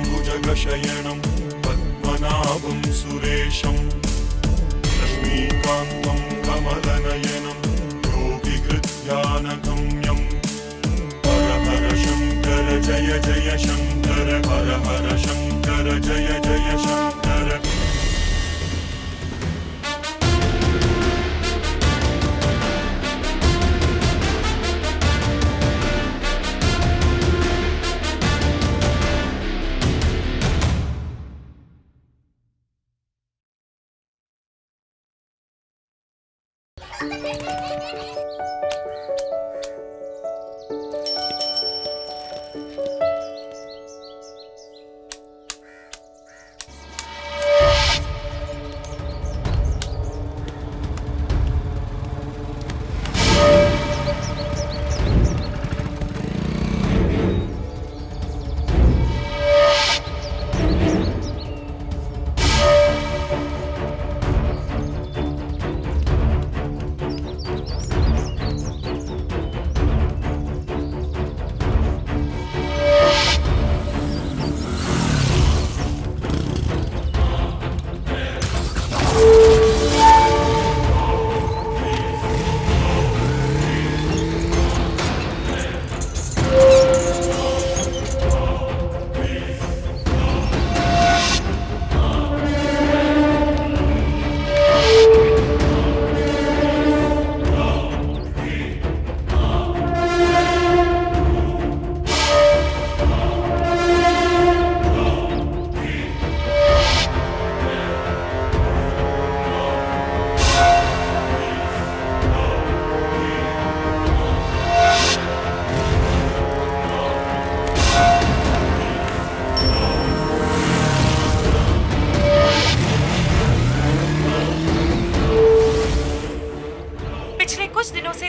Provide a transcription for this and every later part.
भुजगशयनं पद्मनाभं सुरेशं लक्ष्मीकान्तं कमलनयनं योगिकृत्यानगम्यं हर हर शङ्कर जय जय शङ्कर हर हर शङ्कर जय जय शङ्कर।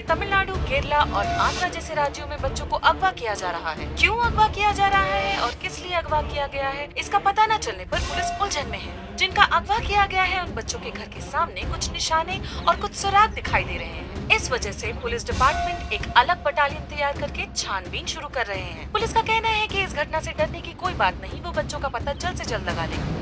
तमिलनाडु, केरला और आंध्र जैसे राज्यों में बच्चों को अगवा किया जा रहा है। क्यों अगवा किया जा रहा है और किस लिए अगवा किया गया है, इसका पता न चलने पर पुलिस उलझन में है। जिनका अगवा किया गया है उन बच्चों के घर के सामने कुछ निशाने और कुछ सुराग दिखाई दे रहे हैं। इस वजह से पुलिस डिपार्टमेंट एक अलग बटालियन तैयार करके छानबीन शुरू कर रहे हैं। पुलिस का कहना है कि इस घटना से डरने की कोई बात नहीं, वो बच्चों का पता जल्द से जल्द लगा लेंगे।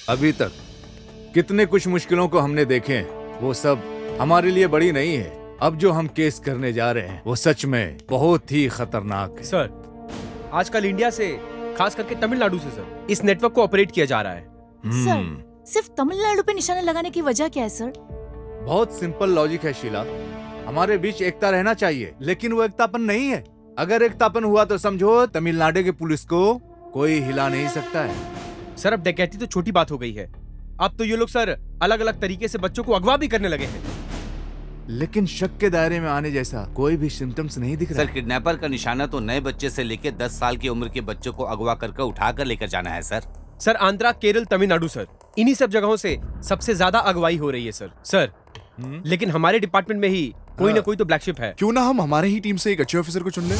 अभी तक कितने कुछ मुश्किलों को हमने देखे हैं, वो सब हमारे लिए बड़ी नहीं है। अब जो हम केस करने जा रहे हैं वो सच में बहुत ही खतरनाक है। सर, आजकल इंडिया से, खास करके तमिलनाडु से सर, इस नेटवर्क को ऑपरेट किया जा रहा है। सर, सिर्फ तमिलनाडु पे निशाने लगाने की वजह क्या है सर? बहुत सिंपल लॉजिक है शीला। हमारे बीच एकता रहना चाहिए, लेकिन वो एकतापन नहीं है। अगर एकतापन हुआ तो समझो तमिलनाडु की पुलिस को कोई हिला नहीं सकता है। सर, अब डकैती तो छोटी बात हो गई है। अब तो ये लोग सर अलग अलग तरीके से बच्चों को अगवा भी करने लगे हैं। लेकिन शक के दायरे में आने जैसा कोई भी सिम्टम्स नहीं दिख रहा। सर, किडनैपर का निशाना तो नए बच्चे से लेकर 10 साल की उम्र के बच्चों को अगवा करके उठा कर लेकर जाना है sir. Sir, Andhra, Kerala, Tamil Nadu sir, इन्हीं सब जगहों से सबसे ज्यादा अगवाई हो रही है सर। लेकिन हमारे डिपार्टमेंट में ही कोई ना कोई तो ब्लैक शिप है। क्यों ना हम हमारे ही टीम से एक अच्छे ऑफिसर को चुन लें?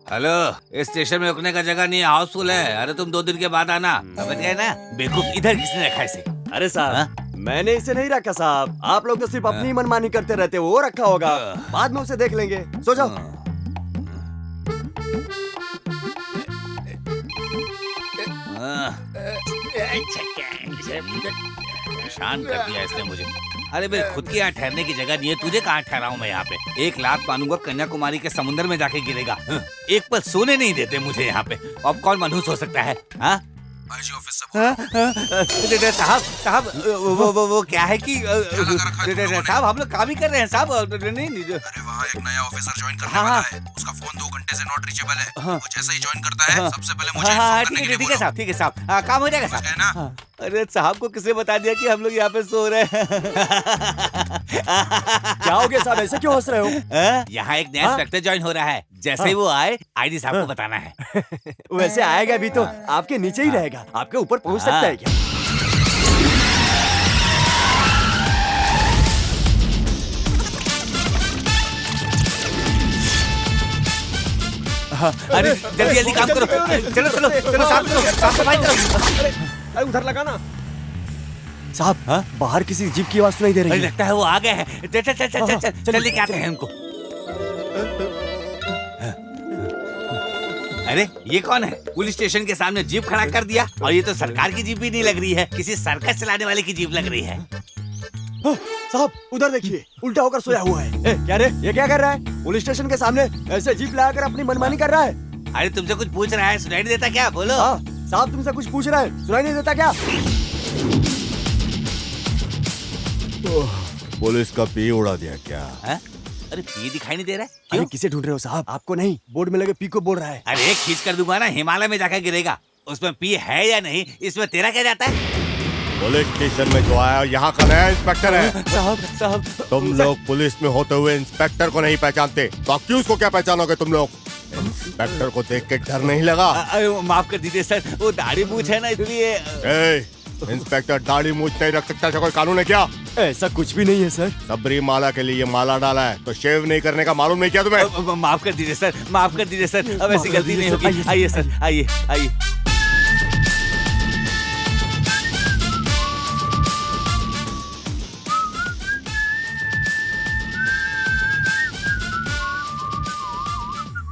हेलो, इस स्टेशन में रुकने का जगह नहीं है, हाउसफुल है। अरे तुम 2 दिन के बाद आना, समझ गए ना? बेवकूफ, इधर किसने रखा इसे? अरे साहब, मैंने इसे नहीं रखा साहब। आप लोग तो सिर्फ अपनी मनमानी करते रहते हो। वो रखा होगा, बाद में उसे देख लेंगे। सो जाओ। परेशान कर दिया इसने मुझे। अरे मेरे खुद की यहाँ ठहरने की जगह नहीं है, तुझे कहाँ ठहराऊं मैं यहाँ पे? 1 लाख मानूंगा, कन्याकुमारी के समुद्र में जाके गिरेगा। एक पल सोने नहीं देते मुझे यहाँ पे। अब कौन मनहूस हो सकता है? हाँ, आईजी ऑफिस से साहब साहब वो क्या है कि साहब हम लोग काम ही कर रहे हैं साहब। नहीं अरे वहाँ एक नया ऑफिसर ज्वाइन करने हाँ, वाला है, उसका फोन 2 घंटे से नॉट रीचेबल है। हाँ। वो जैसे ही ज्वाइन करता है हाँ। सबसे पहले मुझे हाँ इन्फॉर्म करने के लिए ठीक है बोलो। साहब, ठीक है साहब, काम हो जाएगा समझ गए साहब। ना? हाँ। अरे साहब को किसने बता दिया कि हम लोग यहाँ पे सो रहे हैं? क्या हो गया साहब, ऐसे क्यों हंस रहे हो? यहाँ एक नया इंस्पेक्टर ज्वाइन हो रहा है, जैसे ही वो आए आईडी साहब को बताना है। वैसे आएगा भी तो आपके नीचे ही रहेगा, आपके ऊपर पहुंच सकता है क्या? अरे जल्दी जल्दी काम करो, चलो चलो चलो साफ सफाई करो। अरे उधर लगा ना। साहब बाहर किसी जीप की आवाज सुनाई दे रही अरे है। लगता है वो आ गए हैं। चल चल चल चल चल चल लेके आते हैं उनको। अरे ये कौन है? पुलिस स्टेशन के सामने जीप खड़ा कर दिया, और ये तो सरकार की जीप भी नहीं लग रही है, किसी सर्कस चलाने वाले की जीप लग रही है। साहब उधर देखिए, उल्टा होकर सोया हुआ है। क्या रे, ये क्या कर रहा है? पुलिस स्टेशन के सामने ऐसे जीप लगाकर अपनी मनमानी कर रहा है। अरे तुमसे कुछ पूछ रहा है, सुनाई नहीं देता क्या? बोलो। हाँ साहब तुमसे कुछ पूछ रहा है, सुनाई नहीं देता क्या? पुलिस का पी उड़ा दिया क्या? है? अरे पी दिखाई नहीं दे रहा है? अरे क्यों? किसे ढूंढ रहे हो साहब? आपको नहीं, बोर्ड में लगे पी को बोल रहा है। अरे खींच कर दूंगा ना, हिमालय में जाकर गिरेगा। उसमें पी है या नहीं, इसमें तेरा क्या जाता है? पुलिस स्टेशन में जो आया यहाँ का नया इंस्पेक्टर है। साहब तुम लोग पुलिस में होते हुए इंस्पेक्टर को नहीं पहचानते तो अक्यूज को क्या पहचानोगे तुम लोग? इंस्पेक्टर को देख के डर नहीं लगा? माफ कर दीजिए सर, वो दाढ़ी मूछ है ना इसलिए। इंस्पेक्टर दाढ़ी मूछ नहीं रख सकता, ऐसा कोई कानून है क्या? ऐसा कुछ भी नहीं है सर। सबरी माला के लिए माला डाला है तो शेव नहीं करने का मालूम नहीं क्या तुम्हें? माफ कर दीजिए सर, माफ कर दीजिए सर, अब ऐसी गलती नहीं होगी। आइए सर, आइए आइए।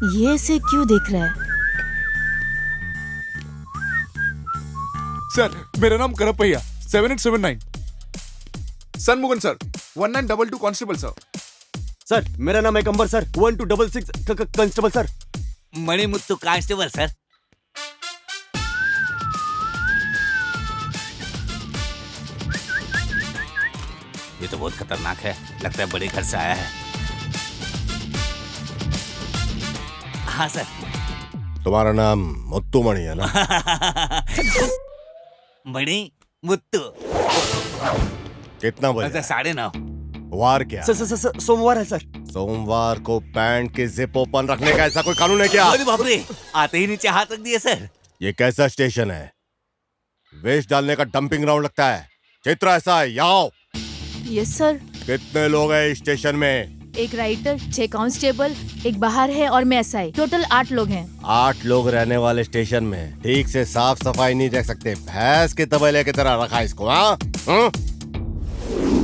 ये इसे क्यों देख रहा है? सर मेरा नाम Karuppaiah 7879। Shanmugan sir 1922 constable sir. Sir मेरा नाम है Kambar sir 1266 constable sir. Manimuthu constable sir. ये तो बहुत खतरनाक है, लगता है बड़े घर से आया है। हाँ सर। तुम्हारा नाम मुत्तू मणि है ना? मणि मुत्तु। कितना बजे? 9:30। वार क्या? सर सोमवार है सर। सोमवार को पैंट की जिप ओपन रखने का ऐसा कोई कानून है क्या? अरे बाप रे, आते ही नीचे हाथ रख दिए सर। ये कैसा स्टेशन है? वेस्ट डालने का डंपिंग ग्राउंड लगता है। चित्र ऐसा है, यहाँ आओ। Yes sir. कितने लोग हैं इस स्टेशन में? एक राइटर, 6 कांस्टेबल, एक बाहर है और मैं एसआई, टोटल 8 लोग हैं। 8 लोग रहने वाले स्टेशन में ठीक से साफ सफाई नहीं देख सकते? भैंस के तबेले की तरह रखा इसको। हाँ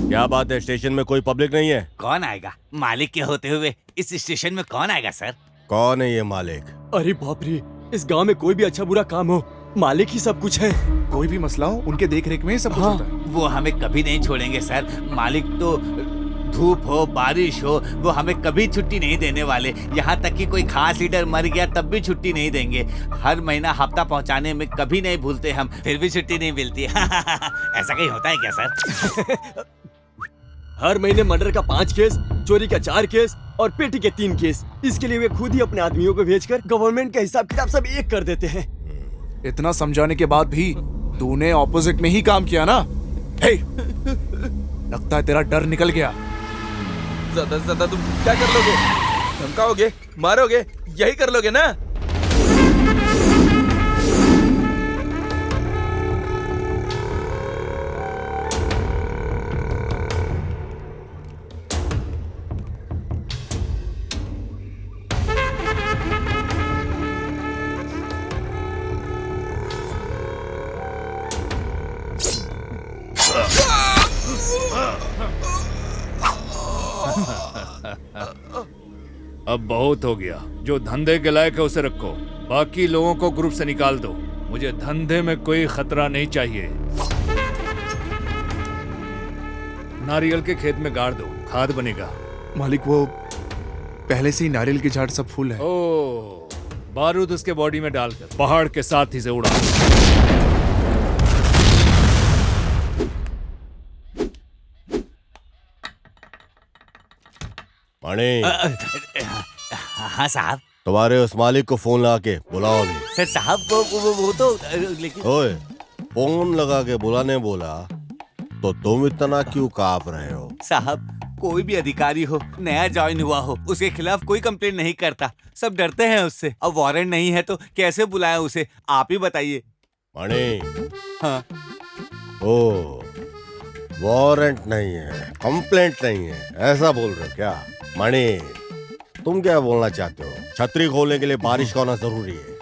क्या बात है, स्टेशन में कोई पब्लिक नहीं है? कौन आएगा? मालिक के होते हुए इस स्टेशन में कौन आएगा सर? कौन है ये मालिक? अरे बाप रे, इस गांव में कोई भी अच्छा बुरा काम हो, मालिक ही सब कुछ है। कोई भी मसला हो उनके देख रेख में ही सब कुछ होता है। वो हमें कभी नहीं छोड़ेंगे सर। मालिक तो धूप हो बारिश हो, वो हमें कभी छुट्टी नहीं देने वाले। यहाँ तक कि कोई खास लीडर मर गया तब भी छुट्टी नहीं देंगे। हर महीना हफ्ता पहुँचाने में कभी नहीं भूलते हम, फिर भी छुट्टी नहीं मिलती। ऐसा कहीं होता है क्या सर? हर महीने मर्डर का 5 केस, चोरी का 4 केस और पेटी के 3 केस। इसके लिए वे खुद ही अपने आदमियों को भेजकर गवर्नमेंट का हिसाब किताब सब एक कर देते हैं। इतना समझाने के बाद भी तूने ऑपोजिट में ही काम किया ना? हे, लगता है तेरा डर निकल गया। ज्यादा से ज्यादा तुम क्या कर लोगे? धमकाओगे, मारोगे, यही कर लोगे ना? अब बहुत हो गया। जो धंधे के लायक है उसे रखो, बाकी लोगों को ग्रुप से निकाल दो। मुझे धंधे में कोई खतरा नहीं चाहिए। नारियल के खेत में गाड़ दो, खाद बनेगा। मालिक वो पहले से ही नारियल की झाड़ सब फूल है। ओ, बारूद उसके बॉडी में डालकर पहाड़ के साथ ही से उड़ा। मणि, हाँ साहब। तुम्हारे उस मालिक को फोन लगा के बुलाओ अभी। सर साहब वो तो लेकिन ओए, फोन लगा के बुलाने बोला तो तुम इतना क्यों कांप रहे हो? साहब, कोई भी अधिकारी हो, नया ज्वाइन हुआ हो, उसके खिलाफ कोई कंप्लेंट नहीं करता, सब डरते हैं उससे। अब वारंट नहीं है तो कैसे बुलाएं उसे, आप ही बताइए। मणि, हाँ। ओ, वारंट नहीं है, कंप्लेंट नहीं है, ऐसा बोल रहे हो क्या? मणि, तुम क्या बोलना चाहते हो? छतरी खोलने के लिए बारिश का होना जरूरी है,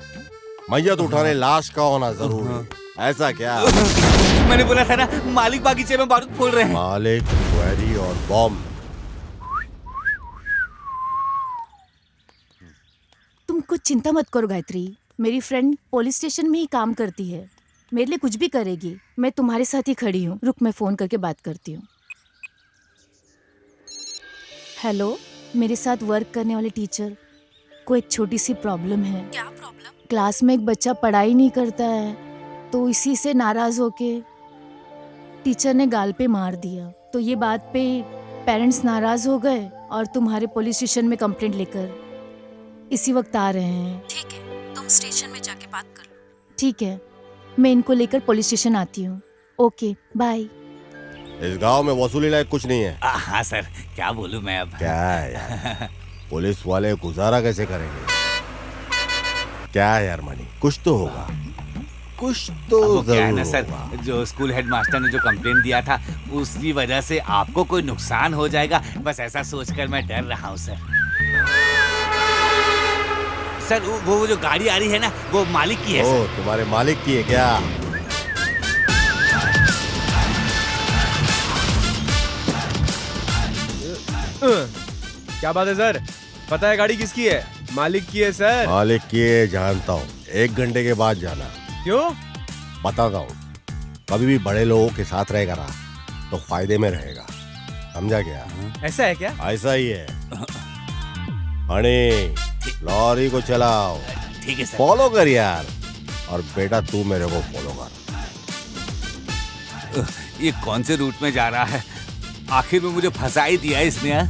मैयत उठाने लाश का होना जरूरी है, ऐसा क्या? मैंने बोला था ना, मालिक बागीचे में बारूद फोड़ रहे हैं। मालिक, क्वेरी और बॉम्ब। तुम कुछ चिंता मत करो गायत्री, मेरी फ्रेंड पुलिस स्टेशन में ही काम करती है, मेरे लिए कुछ भी करेगी। मैं तुम्हारे साथ ही खड़ी हूँ। रुक, मैं फोन करके बात करती हूँ। हेलो, मेरे साथ वर्क करने वाले टीचर को एक छोटी सी प्रॉब्लम है। क्या प्रॉब्लम? क्लास में एक बच्चा पढ़ाई नहीं करता है, तो इसी से नाराज होके टीचर ने गाल पे मार दिया। तो ये बात पे पेरेंट्स नाराज हो गए और तुम्हारे पुलिस स्टेशन में कंप्लेंट लेकर इसी वक्त आ रहे हैं। ठीक है, तुम स्टेशन में जाके बात कर लो। ठीक है, मैं इनको लेकर पुलिस स्टेशन आती हूँ। Okay, bye. इस गांव में वसूली लायक कुछ नहीं है। हाँ सर, क्या बोलूं मैं अब। क्या है यार, पुलिस वाले गुजारा कैसे करेंगे? क्या है यार मणि, कुछ तो होगा, कुछ तो अब वो क्या है ना जरूर सर, होगा। जो स्कूल हेडमास्टर ने जो कंप्लेंट दिया था, उसकी वजह से आपको कोई नुकसान हो जाएगा, बस ऐसा सोचकर मैं डर रहा हूँ सर। सर वो जो गाड़ी आ रही है ना, वो मालिक की है ओ, सर। तुम्हारे मालिक की है क्या? क्या बात है सर? पता है गाड़ी किसकी है? मालिक की है सर। मालिक की है जानता हूँ, 1 घंटे के बाद जाना। क्यों? बताता हूँ, कभी भी बड़े लोगों के साथ रहेगा ना तो फायदे में रहेगा, समझा क्या? ऐसा है क्या? ऐसा ही है। मणि, लॉरी को चलाओ। ठीक है सर। फॉलो कर यार, और बेटा तू मेरे को फॉलो कर। ये कौन से रूट में जा रहा है? आखिर में मुझे फंसा ही दिया इसने। हाँ?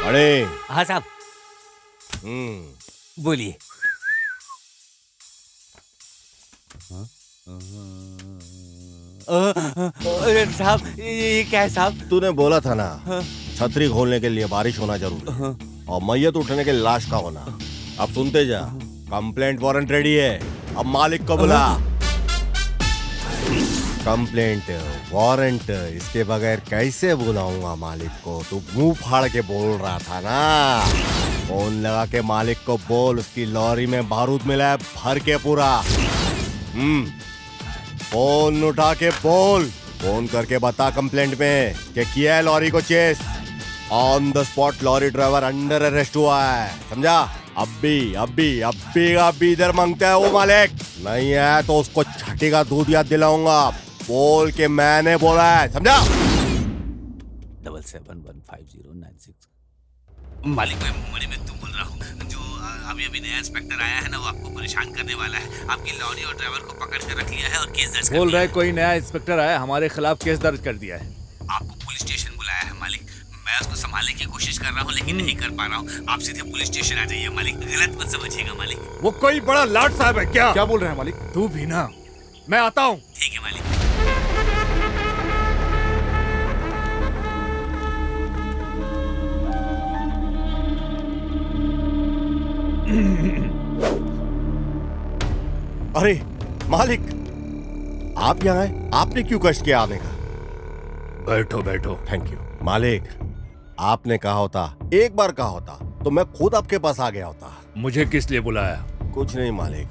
मणि, हाँ साहब, बोलिए। साहब, ये क्या है साहब? तूने बोला था ना, छतरी खोलने के लिए बारिश होना जरूरी है और मैयत उठने के लिए लाश का होना। अब सुनते जा, कंप्लेंट वारंट रेडी है, अब मालिक को बुला। कंप्लेंट वारंट इसके बगैर कैसे बुलाऊंगा मालिक को? तू मुंह फाड़ के बोल रहा था ना। फोन लगा के मालिक को बोल, उसकी लॉरी में बारूद मिला है भर के पूरा। फोन उठा के बोल, फोन करके बता कंप्लेंट में कि किया है लॉरी को chase. On the spot lorry driver under arrest हुआ है, समझा? अभी इधर मांगता है वो मालिक, नहीं है तो उसको छठी का दूध याद दिलाऊंगा। बोल के मैंने बोला है, समझा? 77150996। मालिक, मैं तू बोल रहा हूँ, जो अभी नया इंस्पेक्टर आया है ना, वो आपको परेशान करने वाला है। आपकी लॉरी और ड्राइवर को पकड़ कर रख लिया है और केस दर्ज कर बोल लिया रहे है। कोई नया इंस्पेक्टर आया, हमारे खिलाफ केस दर्ज कर दिया है। आपको पुलिस स्टेशन बुलाया है मालिक। मैं उसको संभालने की कोशिश कर रहा हूँ लेकिन नहीं कर पा रहा हूँ। आप सीधे पुलिस स्टेशन आ जाइए मालिक, गलत मत समझिएगा मालिक। वो कोई बड़ा लाट साहब है क्या? क्या बोल रहे हैं मालिक? तू भी ना, मैं आता हूँ। ठीक है मालिक। अरे मालिक, आप यहाँ आए, आपने क्यों कष्ट किया आने का? बैठो बैठो। थैंक यू मालिक, आपने कहा होता, एक बार कहा होता तो मैं खुद आपके पास आ गया होता। मुझे किस लिए बुलाया? कुछ नहीं मालिक,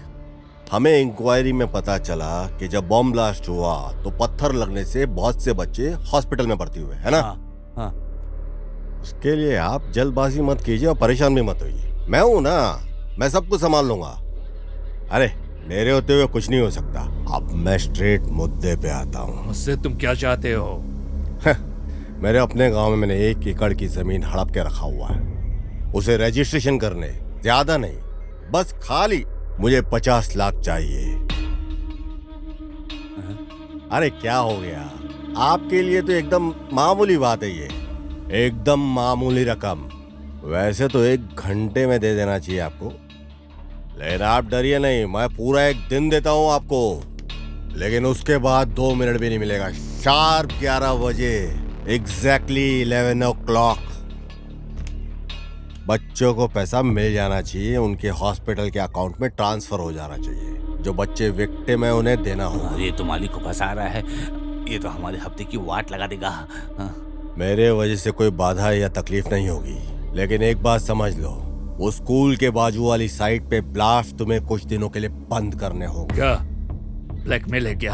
हमें इंक्वायरी में पता चला कि जब बॉम्ब ब्लास्ट हुआ तो पत्थर लगने से बहुत से बच्चे हॉस्पिटल में भर्ती हुए, है ना? हाँ। उसके लिए आप जल्दबाजी मत कीजिए और परेशान भी मत होइए। मैं हूं ना, मैं सब कुछ संभाल लूंगा। अरे मेरे होते हुए कुछ नहीं हो सकता, अब मैं स्ट्रेट मुद्दे पे आता हूँ। मुझसे तुम क्या चाहते हो? मेरे अपने गांव में मैंने 1 एकड़ की जमीन हड़प के रखा हुआ है। उसे रजिस्ट्रेशन करने, ज्यादा नहीं, बस खाली मुझे 50 लाख चाहिए। अरे क्या हो गया? आपके लिए तो एकदम मामूली बात है ये, एकदम मामूली रकम। वैसे तो 1 घंटे में दे देना चाहिए आपको, लेकिन आप डरिए नहीं, मैं पूरा 1 दिन देता हूं आपको। लेकिन उसके बाद 2 मिनट भी नहीं मिलेगा। शार्प 11 बजे, एग्जैक्टली 11 o'clock बच्चों को पैसा मिल जाना चाहिए, उनके हॉस्पिटल के अकाउंट में ट्रांसफर हो जाना चाहिए। जो बच्चे विक्टिम है उन्हें देना होगा। ये तो मालिक को फंसा रहा है, ये तो हमारे हफ्ते की वाट लगा देगा। मेरे वजह से कोई बाधा या तकलीफ नहीं होगी, लेकिन एक बात समझ लो, वो स्कूल के बाजू वाली साइट पे ब्लास्ट तुम्हें कुछ दिनों के लिए बंद करने होंगे। क्या ब्लैकमेल है क्या?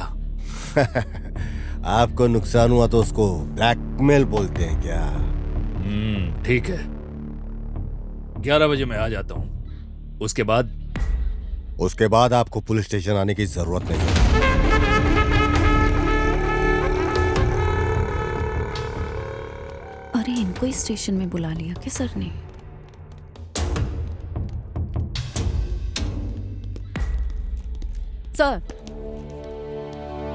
आपको नुकसान हुआ तो उसको ब्लैकमेल बोलते हैं क्या? ठीक है, 11 बजे मैं आ जाता हूँ। उसके बाद आपको पुलिस स्टेशन आने की जरूरत नहीं है। अरे इनको ही स्टेशन में बुला लिया क्या सर ने? Sir.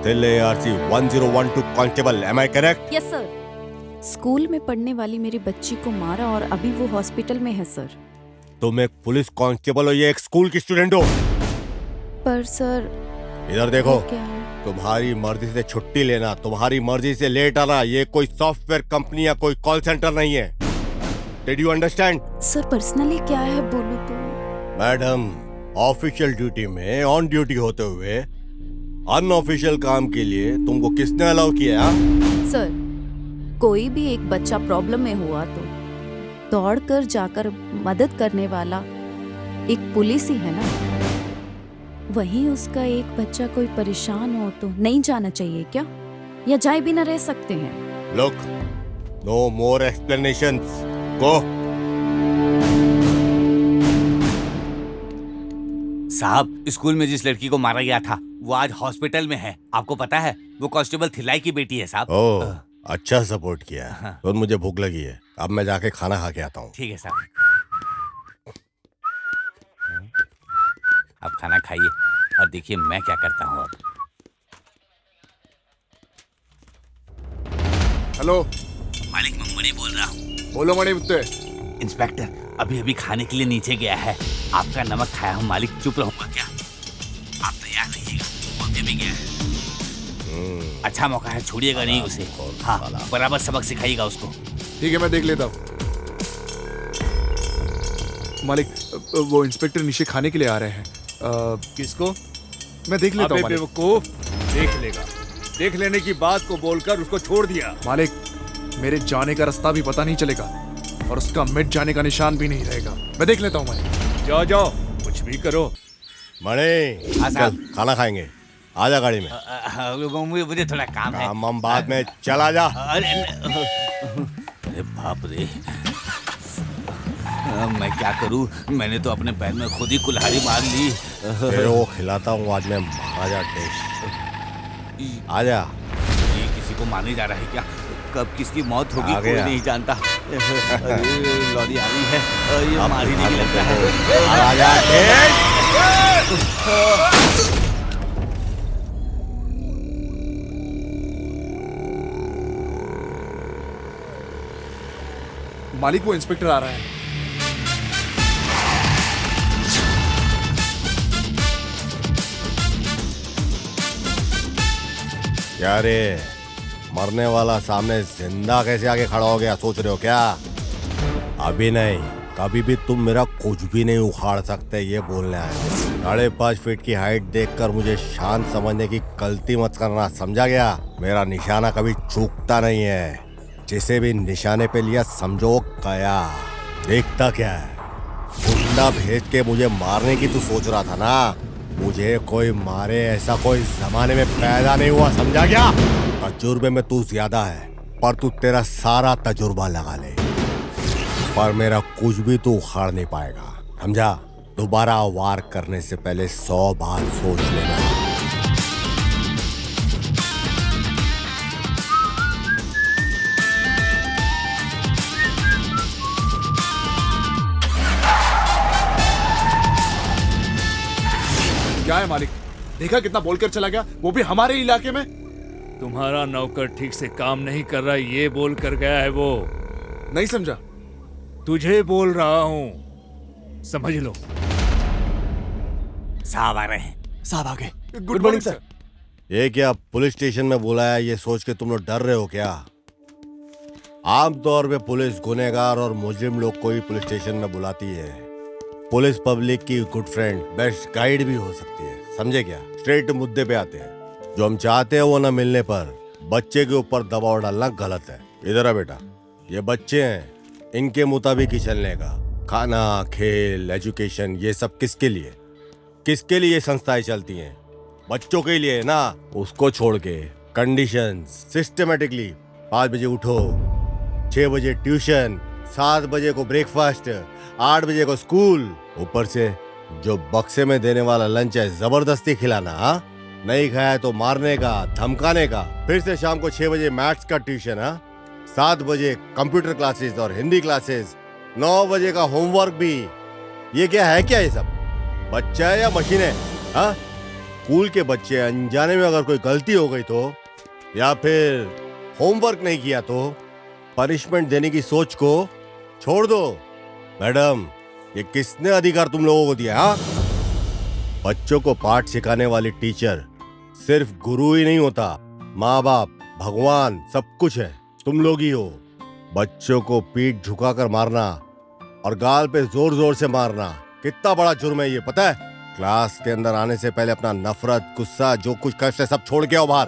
Delhi ARC 1012 constable, am I correct? Yes sir. School में पढ़ने वाली मेरी बच्ची को मारा और अभी वो हॉस्पिटल में है सर। तुम एक पुलिस कांस्टेबल हो या एक स्कूल की स्टूडेंट हो? पर सर इधर देखो, क्या है? तुम्हारी मर्जी से छुट्टी लेना, तुम्हारी मर्जी से लेट आना, ये कोई सॉफ्टवेयर कंपनी या कोई कॉल सेंटर नहीं है। Did you understand? Sir personally क्या है बोलो तो? मैडम, ऑफिशियल ड्यूटी में ऑन ड्यूटी होते हुए अनऑफिशियल काम के लिए तुमको किसने अलाउ किया? सर कोई भी एक बच्चा प्रॉब्लम में हुआ तो दौड़कर जाकर मदद करने वाला एक पुलिस ही है ना। वहीं उसका एक बच्चा कोई परेशान हो तो नहीं जाना चाहिए क्या, या जाए भी ना रह सकते हैं? लुक, नो मोर एक्सप्लेनेशंस, गो। साहब, स्कूल में जिस लड़की को मारा गया था वो आज हॉस्पिटल में है। आपको पता है, वो कांस्टेबल थिलाई की बेटी है साहब। ओह, अच्छा सपोर्ट किया। तो मुझे भूख लगी है, अब मैं जाके खाना खा के आता हूँ। ठीक है साहब, आप खाना खाइए और देखिए मैं क्या करता हूँ अब। हेलो मालिक, मैं मणि बोल रहा हूँ। बोलो मणि मुत्ते। इंस्पेक्टर अभी अभी खाने के लिए नीचे गया है, आपका नमक खाया हूँ मालिक, चुप रहूंगा क्या? आप तैयार रहिएगा, वो अभी भी गया है। अच्छा मौका है, छोड़िएगा नहीं उसे। हाँ, बराबर सबक सिखाइएगा उसको। ठीक है, मैं देख लेता हूँ। मालिक, वो इंस्पेक्टर नीचे खाने के लिए आ रहे हैं। किसको? मैं देख लेता हूँ। बेवकूफ, देख लेगा। देख लेने की बात को बोलकर उसको छोड़ दिया। मालिक, मेरे जाने का रास्ता भी पता नहीं चलेगा और उसका मिट जाने का निशान भी नहीं रहेगा। मैं देख लेता हूँ मालिक। जाओ जाओ, कुछ भी करो। मणि, चल खाना खाएंगे, आजा गाड़ी में। मुझे थोड़ा काम है। काम बाद में, चला जा। अरे बाप रे, मैं क्या करूं? मैंने तो अपने पैर में खुद ही कुल्हाड़ी मार ली। तेरे को खिलाता हूँ आज मैं महाराजा टेस्ट। आजा। ये किसी को मारने जा रहा है क्या? कब किसकी मौत होगी कोई नहीं जानता। लॉरी आ रही है, ये मार ही नहीं लगता है। महाराजा टेस्ट। मालिक, वो इंस्पेक्टर आ रहा है। क्या रे, मरने वाला सामने जिंदा कैसे आगे खड़ा हो गया, सोच रहे हो क्या? अभी नहीं, कभी भी तुम मेरा कुछ भी नहीं उखाड़ सकते, ये बोलने आए। 5.5 फीट की हाइट देखकर मुझे शांत समझने की गलती मत करना, समझा गया? मेरा निशाना कभी चूकता नहीं है, जिसे भी निशाने पे लिया समझो गया। देखता क्या है, गुंडा भेज के मुझे मारने की तू सोच रहा था ना? मुझे कोई मारे ऐसा कोई जमाने में पैदा नहीं हुआ, समझा गया? तजुर्बे में तू ज्यादा है, पर तू तेरा सारा तजुर्बा लगा ले, पर मेरा कुछ भी तू उखाड़ नहीं पाएगा, समझा? दोबारा वार करने से पहले 100 बार सोच लेना। क्या है मालिक? देखा कितना बोलकर चला गया, वो भी हमारे इलाके में। तुम्हारा नौकर ठीक से काम नहीं कर रहा ये बोल कर गया है वो। नहीं समझा। तुझे बोल रहा हूँ, समझ लो। साहब आ रहे हैं। साहब आ गए। Good morning sir. ये क्या पुलिस स्टेशन में बुलाया ये सोच के तुम लोग डर रहे हो क्या? आमतौर पे पुलिस गुनहगार और मुजरिम लोग को ही पुलिस स्टेशन में बुलाती है। पुलिस पब्लिक की गुड फ्रेंड, बेस्ट गाइड भी हो सकती है, समझे क्या? स्ट्रेट मुद्दे पे आते हैं। जो हम चाहते हैं वो ना मिलने पर बच्चे के ऊपर दबाव डालना गलत है। इधर आ बेटा, ये बच्चे हैं, इनके मुताबिक ही चलने का। खाना, खेल, एजुकेशन, ये सब किसके लिए? किसके लिए ये संस्थाएं चलती हैं? बच्चों के लिए ना। उसको छोड़ के कंडीशंस सिस्टमेटिकली 5 बजे उठो, 6 बजे ट्यूशन, 7 बजे को ब्रेकफास्ट, 8 बजे को स्कूल, ऊपर से जो बक्से में देने वाला लंच है जबरदस्ती खिलाना। हाँ, नहीं खाया तो मारने का, धमकाने का। फिर से शाम को 6 बजे मैथ्स का ट्यूशन, 7 बजे कंप्यूटर क्लासेस और हिंदी क्लासेस, 9 बजे का होमवर्क भी। ये क्या है? क्या ये सब बच्चा है या मशीन है? हाँ, स्कूल के बच्चे अनजाने में अगर कोई गलती हो गई तो, या फिर होमवर्क नहीं किया तो पनिशमेंट देने की सोच को छोड़ दो। मैडम, ये किसने अधिकार तुम लोगों को दिया? हाँ, बच्चों को पाठ सिखाने वाली टीचर सिर्फ गुरु ही नहीं होता, माँ बाप, भगवान, सब कुछ है। तुम लोग ही हो। बच्चों को पीठ झुकाकर मारना और गाल पे जोर जोर से मारना कितना बड़ा जुर्म है ये पता है? क्लास के अंदर आने से पहले अपना नफरत, गुस्सा, जो कुछ कष्ट है सब छोड़ के आओ बाहर।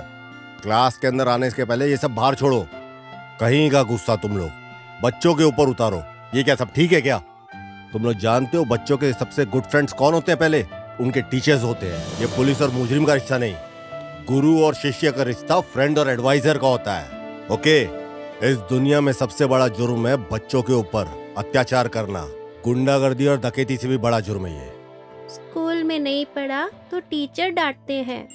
क्लास के अंदर आने के पहले ये सब बाहर छोड़ो। कहीं का गुस्सा तुम लोग बच्चों के ऊपर उतारो। ये क्या सब ठीक है क्या? तुम लोग जानते हो बच्चों के सबसे गुड फ्रेंड्स कौन होते हैं? पहले उनके टीचर्स होते हैं। ये पुलिस और मुजरिम का रिश्ता नहीं, गुरु और शिष्य का रिश्ता फ्रेंड और एडवाइजर का होता है। ओके, इस दुनिया में सबसे बड़ा जुर्म है बच्चों के ऊपर अत्याचार करना। गुंडागर्दी और डकैती से भी बड़ा जुर्म है ये। स्कूल में नहीं पढ़ा तो टीचर डांटते हैं,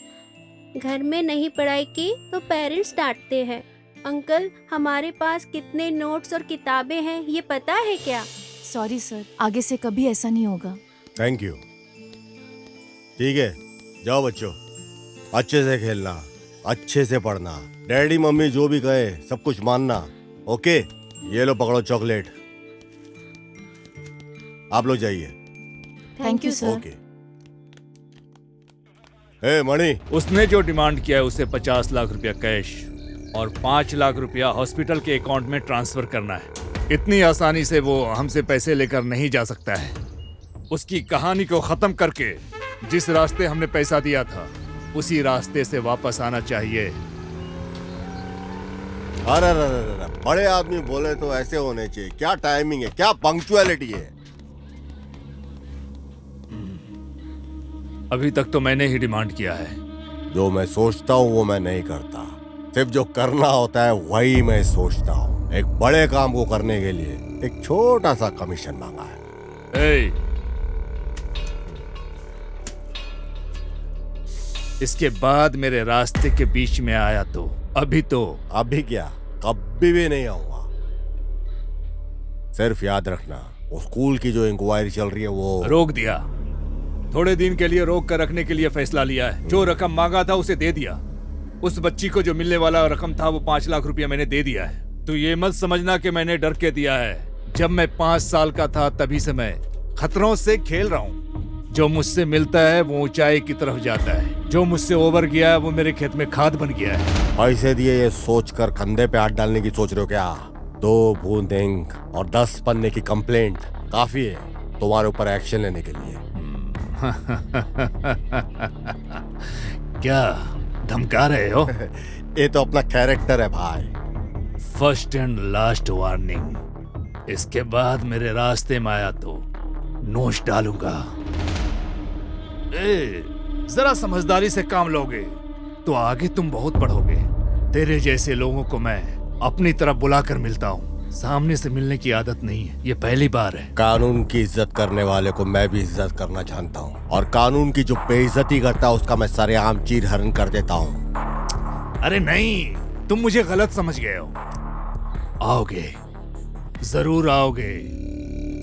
घर में नहीं पढ़ाई की तो पेरेंट्स डांटते हैं। अंकल, हमारे पास कितने नोट्स और किताबें हैं ये पता है क्या? सॉरी सर, आगे से कभी ऐसा नहीं होगा। Thank you. ठीक है, जाओ बच्चों, अच्छे से खेलना, अच्छे से पढ़ना, डैडी मम्मी जो भी कहे सब कुछ मानना। ओके, ये लो पकड़ो चॉकलेट। आप लोग जाइए। Thank you sir. ओके। ए मणि, उसने जो डिमांड किया है उसे 50 लाख रुपया कैश और 5 लाख रुपया हॉस्पिटल के अकाउंट में ट्रांसफर करना है। इतनी आसानी से वो हमसे पैसे लेकर नहीं जा सकता है। उसकी कहानी को खत्म करके जिस रास्ते हमने पैसा दिया था उसी रास्ते से वापस आना चाहिए। अरे बड़े आदमी बोले तो ऐसे होने चाहिए। क्या टाइमिंग है, क्या पंक्चुअलिटी है। अभी तक तो मैंने ही डिमांड किया है। जो मैं सोचता हूँ वो मैं नहीं करता, सिर्फ जो करना होता है वही मैं सोचता हूँ। एक बड़े काम को करने के लिए एक छोटा सा कमीशन मांगा है। इसके बाद मेरे रास्ते के बीच में आया तो अभी क्या, कभी भी नहीं आऊंगा। सिर्फ याद रखना, वो स्कूल की जो इंक्वायरी चल रही है वो रोक दिया। थोड़े दिन के लिए रोक कर रखने के लिए फैसला लिया है। जो रकम मांगा था उसे दे दिया। उस बच्ची को जो मिलने वाला रकम था वो 5 लाख रुपया मैंने दे दिया है। तो ये मत समझना कि मैंने डर के दिया है। जब मैं 5 साल का था तभी से मैं खतरों से खेल रहा हूँ। जो मुझसे मिलता है वो ऊंचाई की तरफ जाता है, जो मुझसे ओवर गया है वो मेरे खेत में खाद बन गया है। पैसे दिए ये सोचकर कंधे पे हाथ डालने की सोच रहे हो क्या? 2 बूंद इंक और 10 पन्ने की कंप्लेंट काफी है तुम्हारे ऊपर एक्शन लेने के लिए। क्या धमका रहे हो? ये तो अपना कैरेक्टर है भाई। First and last warning. इसके बाद मेरे रास्ते में आया तो नोच डालूंगा। जरा समझदारी से काम लोगे तो आगे तुम बहुत बढ़ोगे। तेरे जैसे लोगों को मैं अपनी तरफ बुलाकर मिलता हूँ, सामने से मिलने की आदत नहीं है। ये पहली बार है। कानून की इज्जत करने वाले को मैं भी इज्जत करना जानता हूँ, और कानून की जो बेइज्जती करता है उसका मैं सरेआम चीर हरण कर देता हूँ। अरे नहीं, तुम मुझे गलत समझ गए हो। आओगे, जरूर आओगे।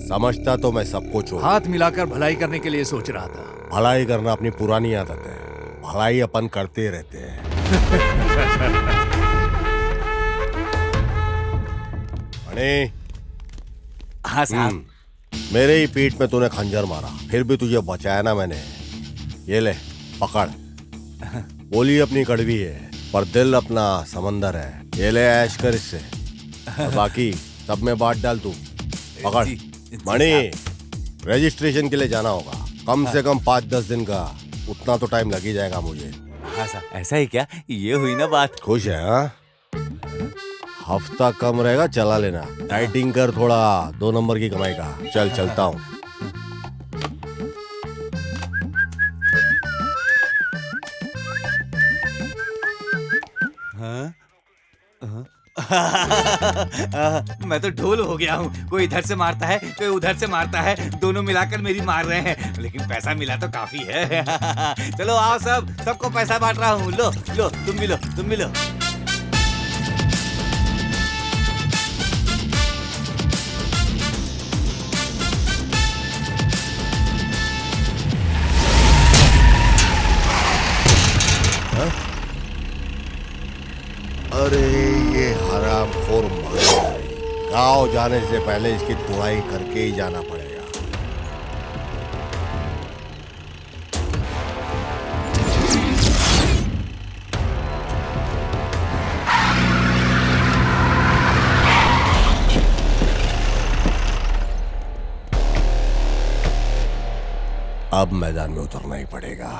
समझता तो मैं सब कुछ हूँ। हाथ मिलाकर भलाई करने के लिए सोच रहा था। भलाई करना अपनी पुरानी आदत है, भलाई अपन करते रहते हैं। मणि, हाँ साहब। मेरे ही पीठ में तूने खंजर मारा, फिर भी तुझे बचाया ना मैंने। ये ले पकड़। बोली अपनी कड़वी है पर दिल अपना समंदर है। ये ले ऐश कर इससे, और बाकी सब में बांट डाल तू। पकड़। मणि, रजिस्ट्रेशन के लिए जाना होगा, कम से कम 5-10 दिन का, उतना तो टाइम लग ही जाएगा मुझे। हाँ साहब, ऐसा ही क्या? ये हुई ना बात। खुश है? हाँ, हफ्ता कम रहेगा, चला लेना। डाइटिंग कर थोड़ा, 2 नंबर की कमाई का। चल चलता हूँ। मैं तो ढोल हो गया हूँ। कोई इधर से मारता है, कोई उधर से मारता है, दोनों मिलाकर मेरी मार रहे हैं, लेकिन पैसा मिला तो काफी है। चलो आओ सब, सबको पैसा बांट रहा हूँ। लो लो, तुम भी लो, तुम भी लो। अरे ये हरामखोर मारेगा नहीं। गाँव जाने से पहले इसकी तुड़ाई करके ही जाना पड़ेगा। अब मैदान में उतरना ही पड़ेगा।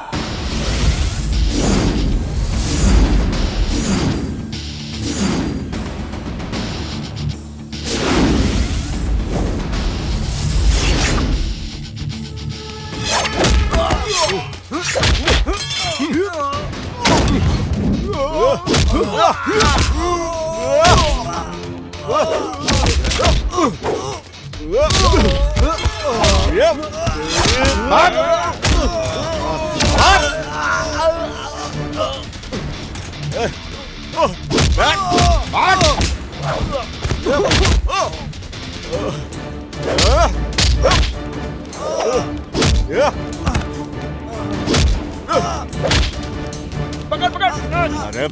पकड़ पकड़। अरे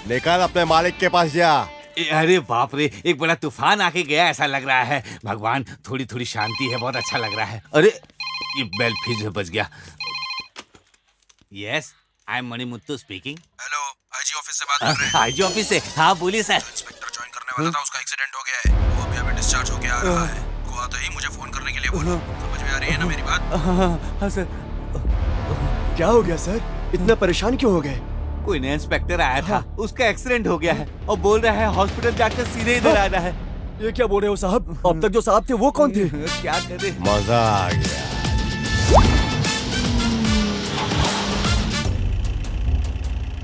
निकल अपने मालिक के पास जा। अरे बाप रे, एक बड़ा तूफान आके गया ऐसा लग रहा है। भगवान, थोड़ी थोड़ी शांति है, बहुत अच्छा लग रहा है। अरे ये बेल फिर से बज गया। Yes, I am Manimuthu speaking. Hello, IG office से बात कर रहे हैं। आईजी ऑफिस से? हाँ बोलिए सर। इंस्पेक्टर ज्वाइन करने वाला था, उसका एक्सीडेंट हो गया है। वो अभी डिस्चार्ज होके आ रहा है। को आता ही मुझे फोन करने के लिए बोलो। समझ में आ रही है ना मेरी बात? हाँ सर। क्या हो गया सर? इतना परेशान क्यों हो गए? कोई नया इंस्पेक्टर आया था, उसका एक्सीडेंट हो गया है और बोल रहा है हॉस्पिटल जाकर सीधे इधर आना है। ये क्या बोल रहे हो साहब? अब तक जो साहब थे वो कौन थे? क्या करे? मजा आ गया।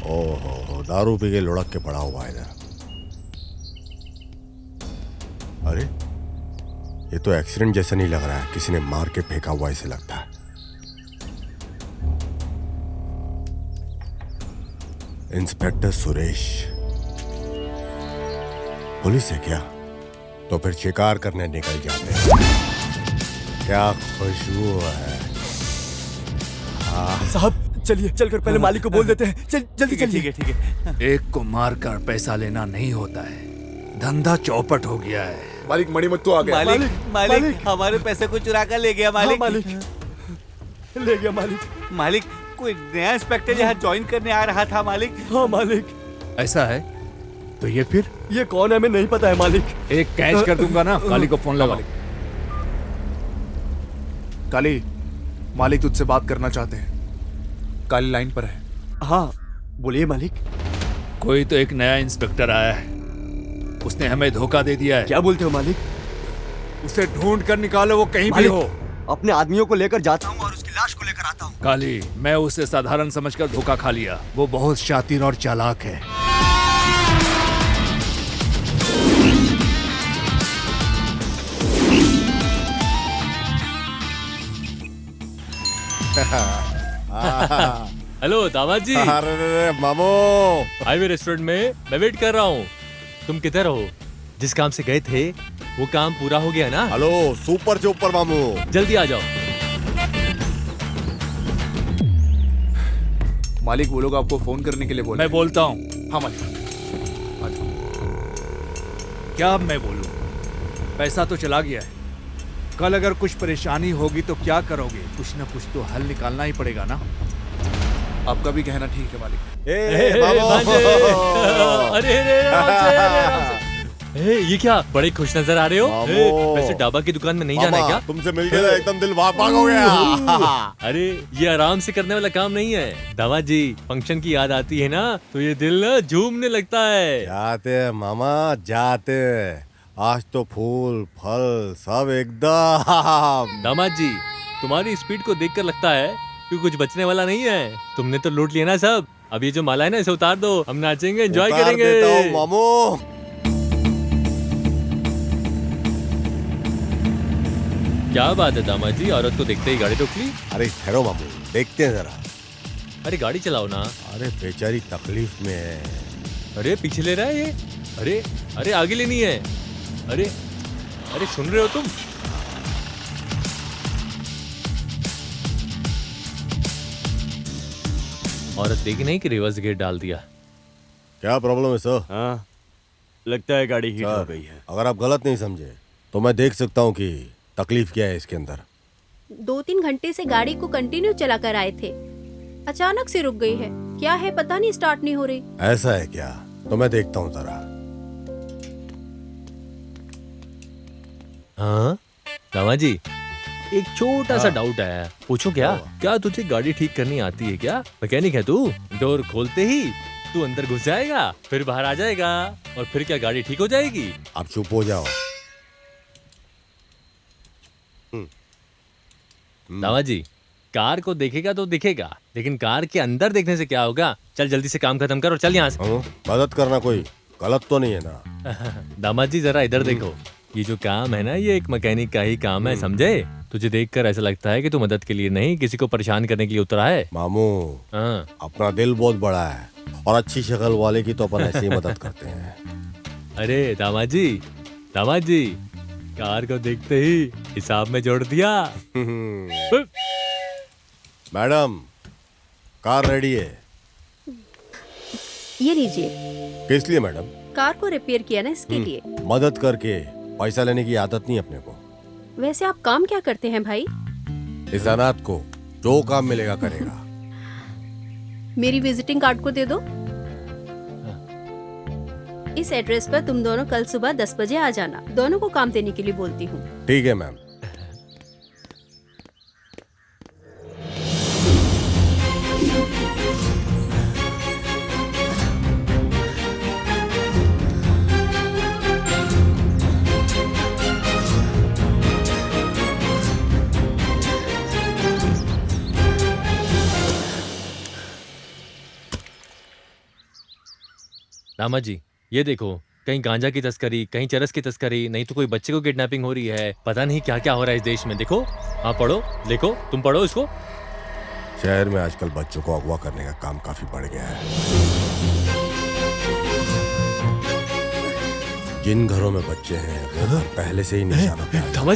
ओहो, दारू पी के लुढ़क के पड़ा हुआ है इधर। अरे ये तो एक्सीडेंट जैसा नहीं लग रहा है, किसी ने मार के फेंका हुआ ऐसे लगता है। इंस्पेक्टर सुरेश पुलिस है क्या? तो फिर शिकार करने निकल जाते हैं। क्या खुशबू है। साहब चलिए, चलकर पहले मालिक को बोल देते हैं। जल्दी चलिए। ठीक है। एक को मारकर पैसा लेना नहीं होता है, धंधा चौपट हो गया है। मालिक मणिमुत्तु आ गया। मालिक हमारे पैसे को चुरा कर ले गया। मालिक ले गया मालिक। मालिक, कोई नया इंस्पेक्टर यहाँ ज्वाइन करने आ रहा था मालिक। हाँ मालिक। ऐसा है तो ये फिर ये कौन है हमें नहीं पता है मालिक। एक कैच कर दूंगा ना। काली को फोन लगा। काली, मालिक तुझसे बात करना चाहते हैं। काली लाइन पर है। हाँ बोलिए मालिक। कोई तो एक नया इंस्पेक्टर आया है, उसने हमें धोखा दे दिया है। क्या बोलते हो मालिक? उसे ढूंढ कर निकालो, वो कहीं भी हो। अपने आदमियों को लेकर जाता हूँ और उसकी लाश को लेकर आता हूँ। काली, मैं उसे साधारण समझकर धोखा खा लिया। वो बहुत शातिर और चालाक है। हेलो दामाद जी। अरे मामू, हाईवे रेस्टोरेंट में मैं वेट कर रहा हूँ। तुम किधर हो? जिस काम से गए थे वो काम पूरा हो गया ना? हेलो सुपर चुपर मामू, जल्दी आ जाओ। मालिक वो लोग आपको फोन करने के लिए बोले। मैं बोलता हूँ। हाँ मालिक। क्या अब मैं बोलूं? पैसा तो चला गया है। कल अगर कुछ परेशानी होगी तो क्या करोगे? कुछ न कुछ तो हल निकालना ही पड़ेगा ना। आपका भी कहना ठीक है मालिक। अरे ये क्या, बड़े खुश नजर आ रहे हो? वैसे डाबा की दुकान में नहीं जाना है क्या? तुमसे मिल गया एकदम दिल भाग भाग हो गया। अरे ये आराम से करने वाला काम नहीं है दामाद जी। फंक्शन की याद आती है ना तो ये दिल ना झूमने लगता है। जाते मामा जाते, आज तो फूल फल सब एकदम। दामाद जी, तुम्हारी स्पीड को देखकर लगता है कि कुछ बचने वाला नहीं है। तुमने तो लूट लिया ना सब। अब ये जो माला है ना इसे उतार दो, हम नाचेंगे, एंजॉय करेंगे। देता हूं मामू। क्या बात है दामाद जी, औरत को देखते ही गाड़ी रोक ली? अरे ठहरो मामू, देखते हैं जरा। अरे गाड़ी चलाओ ना। अरे बेचारी तकलीफ में है। अरे पीछे ले रहा है ये। अरे अरे आगे लेनी है। अरे अरे सुन रहे हो तुम? औरत देखी नहीं कि रिवर्स गेट डाल दिया। क्या प्रॉब्लम है सर? हाँ लगता है गाड़ी हीट हो गई है। अगर आप गलत नहीं समझे तो मैं देख सकता हूँ कि तकलीफ क्या है इसके अंदर। 2-3 घंटे से गाड़ी को कंटिन्यू चला कर आए थे, अचानक से रुक गई है। क्या है पता नहीं, स्टार्ट नहीं हो रही। ऐसा है क्या? तो मैं देखता हूँ जरा। हाँ दामाद जी, एक छोटा सा डाउट आया, पूछूं क्या? क्या तुझे गाड़ी ठीक करनी आती है क्या? मैकेनिक है तू? डोर खोलते ही तू अंदर घुस जाएगा, फिर बाहर आ जाएगा और फिर क्या गाड़ी ठीक हो जाएगी? आप चुप हो जाओ। दामाद जी, कार को देखेगा तो दिखेगा, लेकिन कार के अंदर देखने से क्या होगा? चल जल्दी से काम खत्म कर और चल यहाँ से। मदद करना कोई गलत तो नहीं है ना? दामाद जी जरा इधर देखो, ये जो काम है ना ये एक मैकेनिक का ही काम है, समझे? तुझे देखकर ऐसा लगता है कि तू मदद के लिए नहीं किसी को परेशान करने के लिए उतरा है। मामू अपना दिल बहुत बड़ा है और अच्छी शक्ल वाले की तो अपन ऐसे ही मदद करते हैं। अरे दामाद जी कार को देखते ही हिसाब में जोड़ दिया। मैडम कार रेडी है। ये लीजिए। किस लिए मैडम? कार को रिपेयर किया ना, इसके लिए। मदद करके पैसा लेने की आदत नहीं अपने को। वैसे आप काम क्या करते हैं भाई? इस अनाथ को जो काम मिलेगा करेगा। मेरी विजिटिंग कार्ड को दे दो। इस एड्रेस पर तुम दोनों कल सुबह 10 बजे आ जाना। दोनों को काम देने के लिए बोलती हूँ। ठीक है मैम। रामा जी, ये देखो, कहीं गांजा की तस्करी, कहीं चरस की तस्करी, नहीं तो कोई बच्चे को किडनैपिंग हो रही है। पता नहीं क्या क्या हो रहा है इस देश में। देखो, हाँ पढ़ो, लिखो, तुम पढ़ो इसको। शहर में आजकल बच्चों को अगवा करने का काम काफी बढ़ गया है। जिन घरों में बच्चे हैं वो घर पहले से ही निशाना पे आ दामा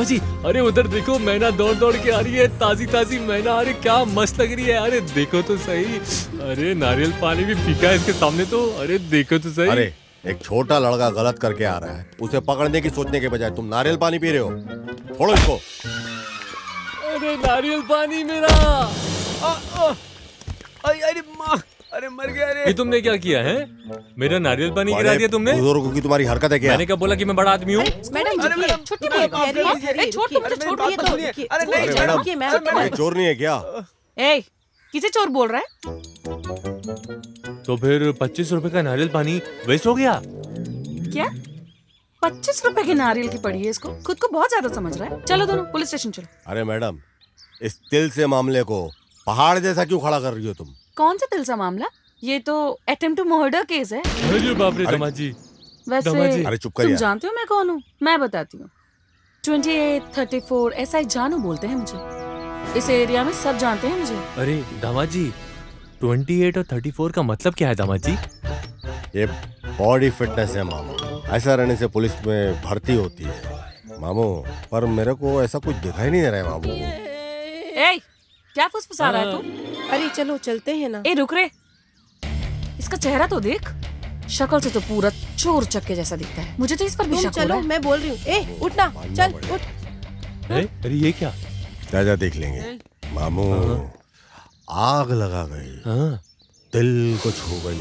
जी, अरे उधर देखो, मैना दौड़ दौड़ के आ रही है, ताजी ताजी मैना। अरे क्या मस्त लग रही है। अरे देखो तो सही। अरे नारियल पानी भी फीका है इसके सामने तो। अरे देखो तो सही। अरे एक छोटा लड़का गलत करके आ रहा है, उसे पकड़ने की सोचने के बजाय तुम नारियल पानी पी रहे हो। छोड़ो इसको। अरे नारियल पानी मेरा। अरे माँ, अरे मर गया रे। ये तुमने क्या किया है? मेरा नारियल पानी गिरा दिया तुमने। बुजुर्गों की तुम्हारी हरकत है क्या? मैंने कब बोला कि मैं बड़ा आदमी हूँ? मैडम छुट्टी अरे मैडम, ये चोर नहीं है क्या? ए, किसे चोर बोल रहा है? तो फिर 25 रुपए का नारियल पानी वेस्ट हो गया। क्या 25 रुपए की नारियल की पड़ी है इसको? खुद को बहुत ज्यादा समझ रहा है। चलो दोनों पुलिस स्टेशन चलो। अरे मैडम, इस तिल से मामले को पहाड़ जैसा क्यों खड़ा कर रही हो तुम? कौन सा तिल सा मामला? ये तो अटेम्प्ट टू मर्डर केस है। अरे बाप रे दामाद जी। वैसे अरे चुप कर तुम यार। जानते हो मैं कौन हूँ? मैं बताती हूँ। 28, 34 SI जानू बोलते हैं मुझे। इस एरिया में सब जानते हैं मुझे। अरे दामाद जी, 28 और 34 का मतलब क्या है दामाद जी? ये बॉडी फिटनेस है मामू। ऐसा रहने से पुलिस में भर्ती होती है मामू। पर मेरे को ऐसा कुछ दिखाई नहीं दे रहा है मामू। ए, क्या फुसफुसा रहा है तू? अरे चलो चलते हैं ना। ए रुक रे, इसका चेहरा तो देख। शक्ल से तो पूरा चोर चक्के जैसा दिखता है। मुझे तो इस पर भी शक हो रहा है। मैं बोल रही हूँ। ए उठना, चल उठ। अरे ये क्या? चाचा देख लेंगे मामू। आग लगा गई, दिल को छू गई।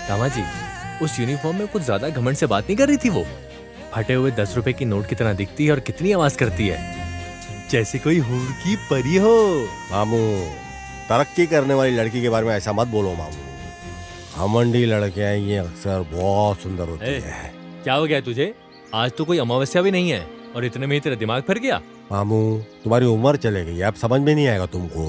दामाद जी, उस यूनिफॉर्म में कुछ ज्यादा घमंड से बात नहीं कर रही थी वो? फटे हुए 10 रुपए की नोट की तरह दिखती है और कितनी आवाज करती है, जैसे कोई हूर की परी हो। मामू, तरक्की करने वाली लड़की के बारे में ऐसा मत बोलो मामू। घमंडी लड़कियां ये अक्सर बहुत सुंदर होती है। क्या हो गया तुझे? आज तो कोई अमावस्या भी नहीं है और इतने में ही तेरा दिमाग फिर गया। मामू, तुम्हारी उम्र चले गई, अब समझ में नहीं आएगा तुमको।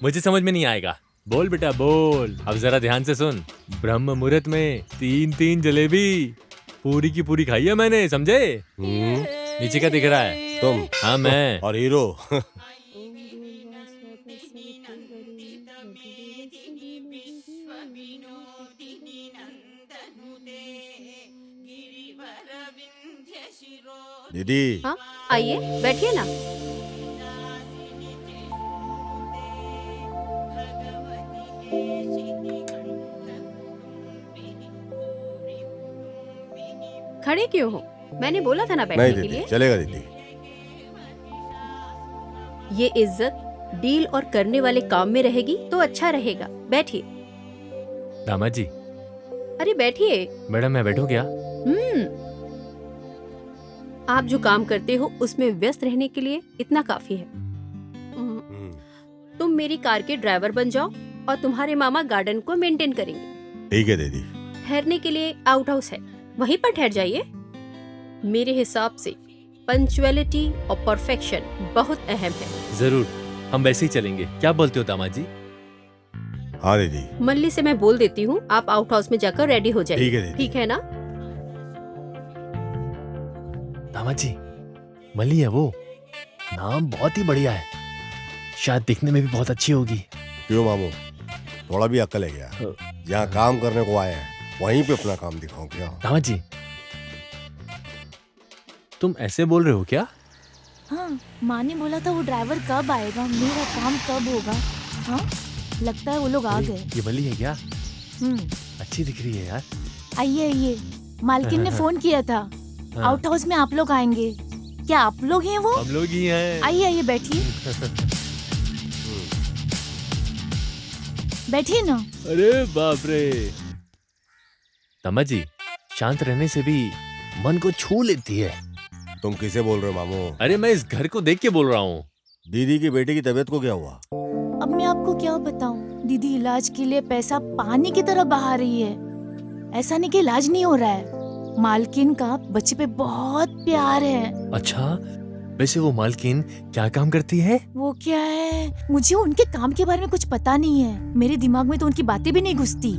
मुझे समझ में नहीं आएगा। बोल बेटा बोल। अब जरा ध्यान से सुन। ब्रह्म मुहूर्त में 3 जलेबी पूरी की पूरी खाई है मैंने, समझे? नीचे क्या दिख रहा है? तुम। हाँ मैं। और हीरो। दीदी। हाँ आइए, बैठिए ना। खड़े क्यों हो? मैंने बोला था ना बैठने नहीं के दीदी, लिए। चलेगा दीदी। ये इज्जत डील और करने वाले काम में रहेगी तो अच्छा रहेगा। बैठिए। दामाद जी। अरे बैठिए। मैडम मैं बैठूं क्या? आप जो काम करते हो उसमें व्यस्त रहने के लिए इतना काफी है। तुम मेरी कार के ड्राइवर बन जाओ और तुम्हारे मामा गार्डन को मेंटेन करेंगे। ठीक है दीदी। ठहरने के लिए आउट हाउस है, वहीं पर ठहर जाइए। मेरे हिसाब से पंक्चुअलिटी और परफेक्शन बहुत अहम है। जरूर, हम वैसे ही चलेंगे। क्या बोलते हो दामाद जी? हाँ दीदी। मल्ली से मैं बोल देती हूँ, आप आउट हाउस में जाकर रेडी हो जाइए। ठीक है दीदी। ठीक है ना? दामाद जी, मल्ली है वो। नाम बहुत ही बढ़िया है, शायद दिखने में भी बहुत अच्छी होगी। क्यों मामू, थोड़ा भी अक्ल है क्या? जहाँ काम करने को आए हैं वहीं पे अपना काम दिखाओ क्या? दामाद जी, तुम ऐसे बोल रहे हो क्या? हाँ, माँ ने बोला था वो ड्राइवर कब आएगा, मेरा काम कब होगा। हाँ, लगता है वो लोग आ गए। ये मल्ली है क्या? अच्छी दिख रही है यार। आइए आइए, मालकिन ने फोन किया था, हाँ। आउट हाउस में आप लोग आएंगे। क्या आप लोग हैं वो? हम लोग ही हैं। आइए आइए, बैठिए बैठिए ना। अरे बाप रे। तमा जी, शांत रहने से भी मन को छू लेती है। तुम किसे बोल रहे हो मामू? अरे मैं इस घर को देख के बोल रहा हूँ। दीदी की बेटी की तबीयत को क्या हुआ? अब मैं आपको क्या बताऊं, दीदी इलाज के लिए पैसा पानी की तरह बहा रही है। ऐसा नहीं कि इलाज नहीं हो रहा है, मालकिन का बच्चे पे बहुत प्यार है। अच्छा, वैसे वो मालकिन क्या काम करती है? वो क्या है, मुझे उनके काम के बारे में कुछ पता नहीं है। मेरे दिमाग में तो उनकी बातें भी नहीं घुसती,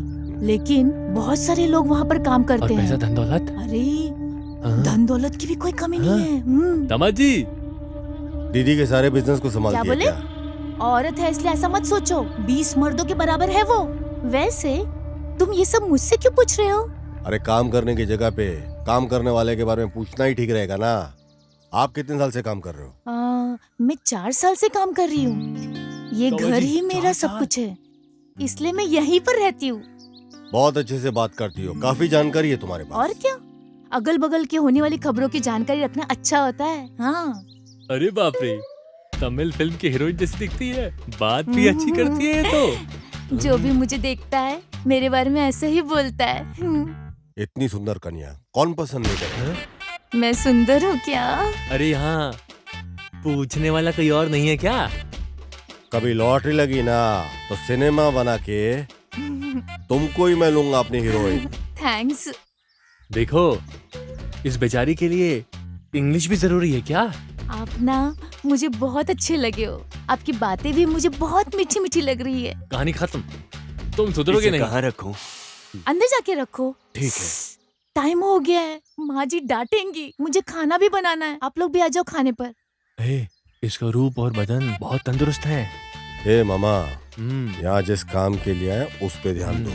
लेकिन बहुत सारे लोग वहाँ पर काम करते और पैसा हैं। धन दौलत? अरे धन दौलत की भी कोई कमी नहीं है। तमा जी, दीदी के सारे बिजनेस को क्या संभालती है बोले? क्या? औरत है इसलिए ऐसा मत सोचो, 20 मर्दों के बराबर है वो। वैसे तुम ये सब मुझसे क्यों पूछ रहे हो? अरे काम करने की जगह पे काम करने वाले के बारे में पूछना ही ठीक रहेगा ना। आप कितने साल से काम कर रहे हो? मैं 4 साल से काम कर रही हूँ। ये तो घर जी, ही मेरा 4 सब साल? कुछ है, इसलिए मैं यहीं पर रहती हूँ। बहुत अच्छे से बात करती हो, काफी जानकारी है तुम्हारे पास। और क्या, अगल बगल के होने वाली खबरों की जानकारी रखना अच्छा होता है। हाँ। अरे बाप रे, तमिल फिल्म की हीरोइन जैसी दिखती है, बात भी अच्छी करती है ये तो। जो भी मुझे देखता है मेरे बारे में ऐसे ही बोलता है। इतनी सुंदर कन्या कौन पसंद नहीं करे? मैं सुंदर हूँ क्या? अरे यहाँ पूछने वाला कोई और नहीं है क्या? कभी लॉटरी लगी ना तो सिनेमा बना के तुमको ही मैं लूंगा अपनी हीरोइन। थैंक्स। देखो, इस बेचारी के लिए इंग्लिश भी जरूरी है क्या? आप ना मुझे बहुत अच्छे लगे हो, आपकी बातें भी मुझे बहुत मीठी मीठी लग रही है। कहानी खत्म, तुम सुधरोगे नहीं। कहाँ रखूं? अंदर जाके रखो। ठीक है। टाइम हो गया है, माँ जी डांटेंगी। मुझे खाना भी बनाना है, आप लोग भी आ जाओ खाने पर। इसका रूप और बदन बहुत तंदुरुस्त है। ए मामा, यहाँ जिस काम के लिए आए उस पे ध्यान दो,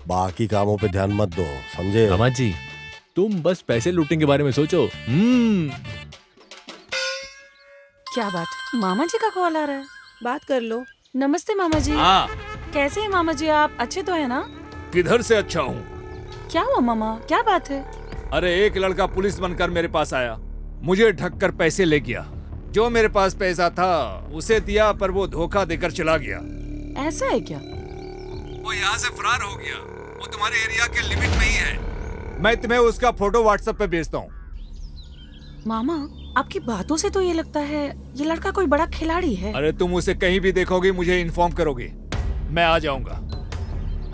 बाकी कामों पे ध्यान मत दो, समझे? मामा जी, तुम बस पैसे लूटने के बारे में सोचो। क्या बात, मामा जी का कॉल आ रहा है, बात कर लो। नमस्ते मामा जी। हाँ। कैसे हैं मामा जी आप? अच्छे तो है ना? किधर से अच्छा हूँ? क्या हुआ मामा, क्या बात है? अरे एक लड़का पुलिस बनकर मेरे पास आया, मुझे ढककर पैसे ले गया। जो मेरे पास पैसा था उसे दिया, पर वो धोखा देकर चला गया। ऐसा है क्या? वो यहाँ से फरार हो गया। वो तुम्हारे एरिया के लिमिट में ही है। मैं तुम्हें उसका फोटो व्हाट्सएप पे भेजता हूँ। मामा, आपकी बातों से तो ये लगता है ये लड़का कोई बड़ा खिलाड़ी है। अरे तुम उसे कहीं भी देखोगे मुझे इन्फॉर्म करोगे, मैं आ जाऊंगा।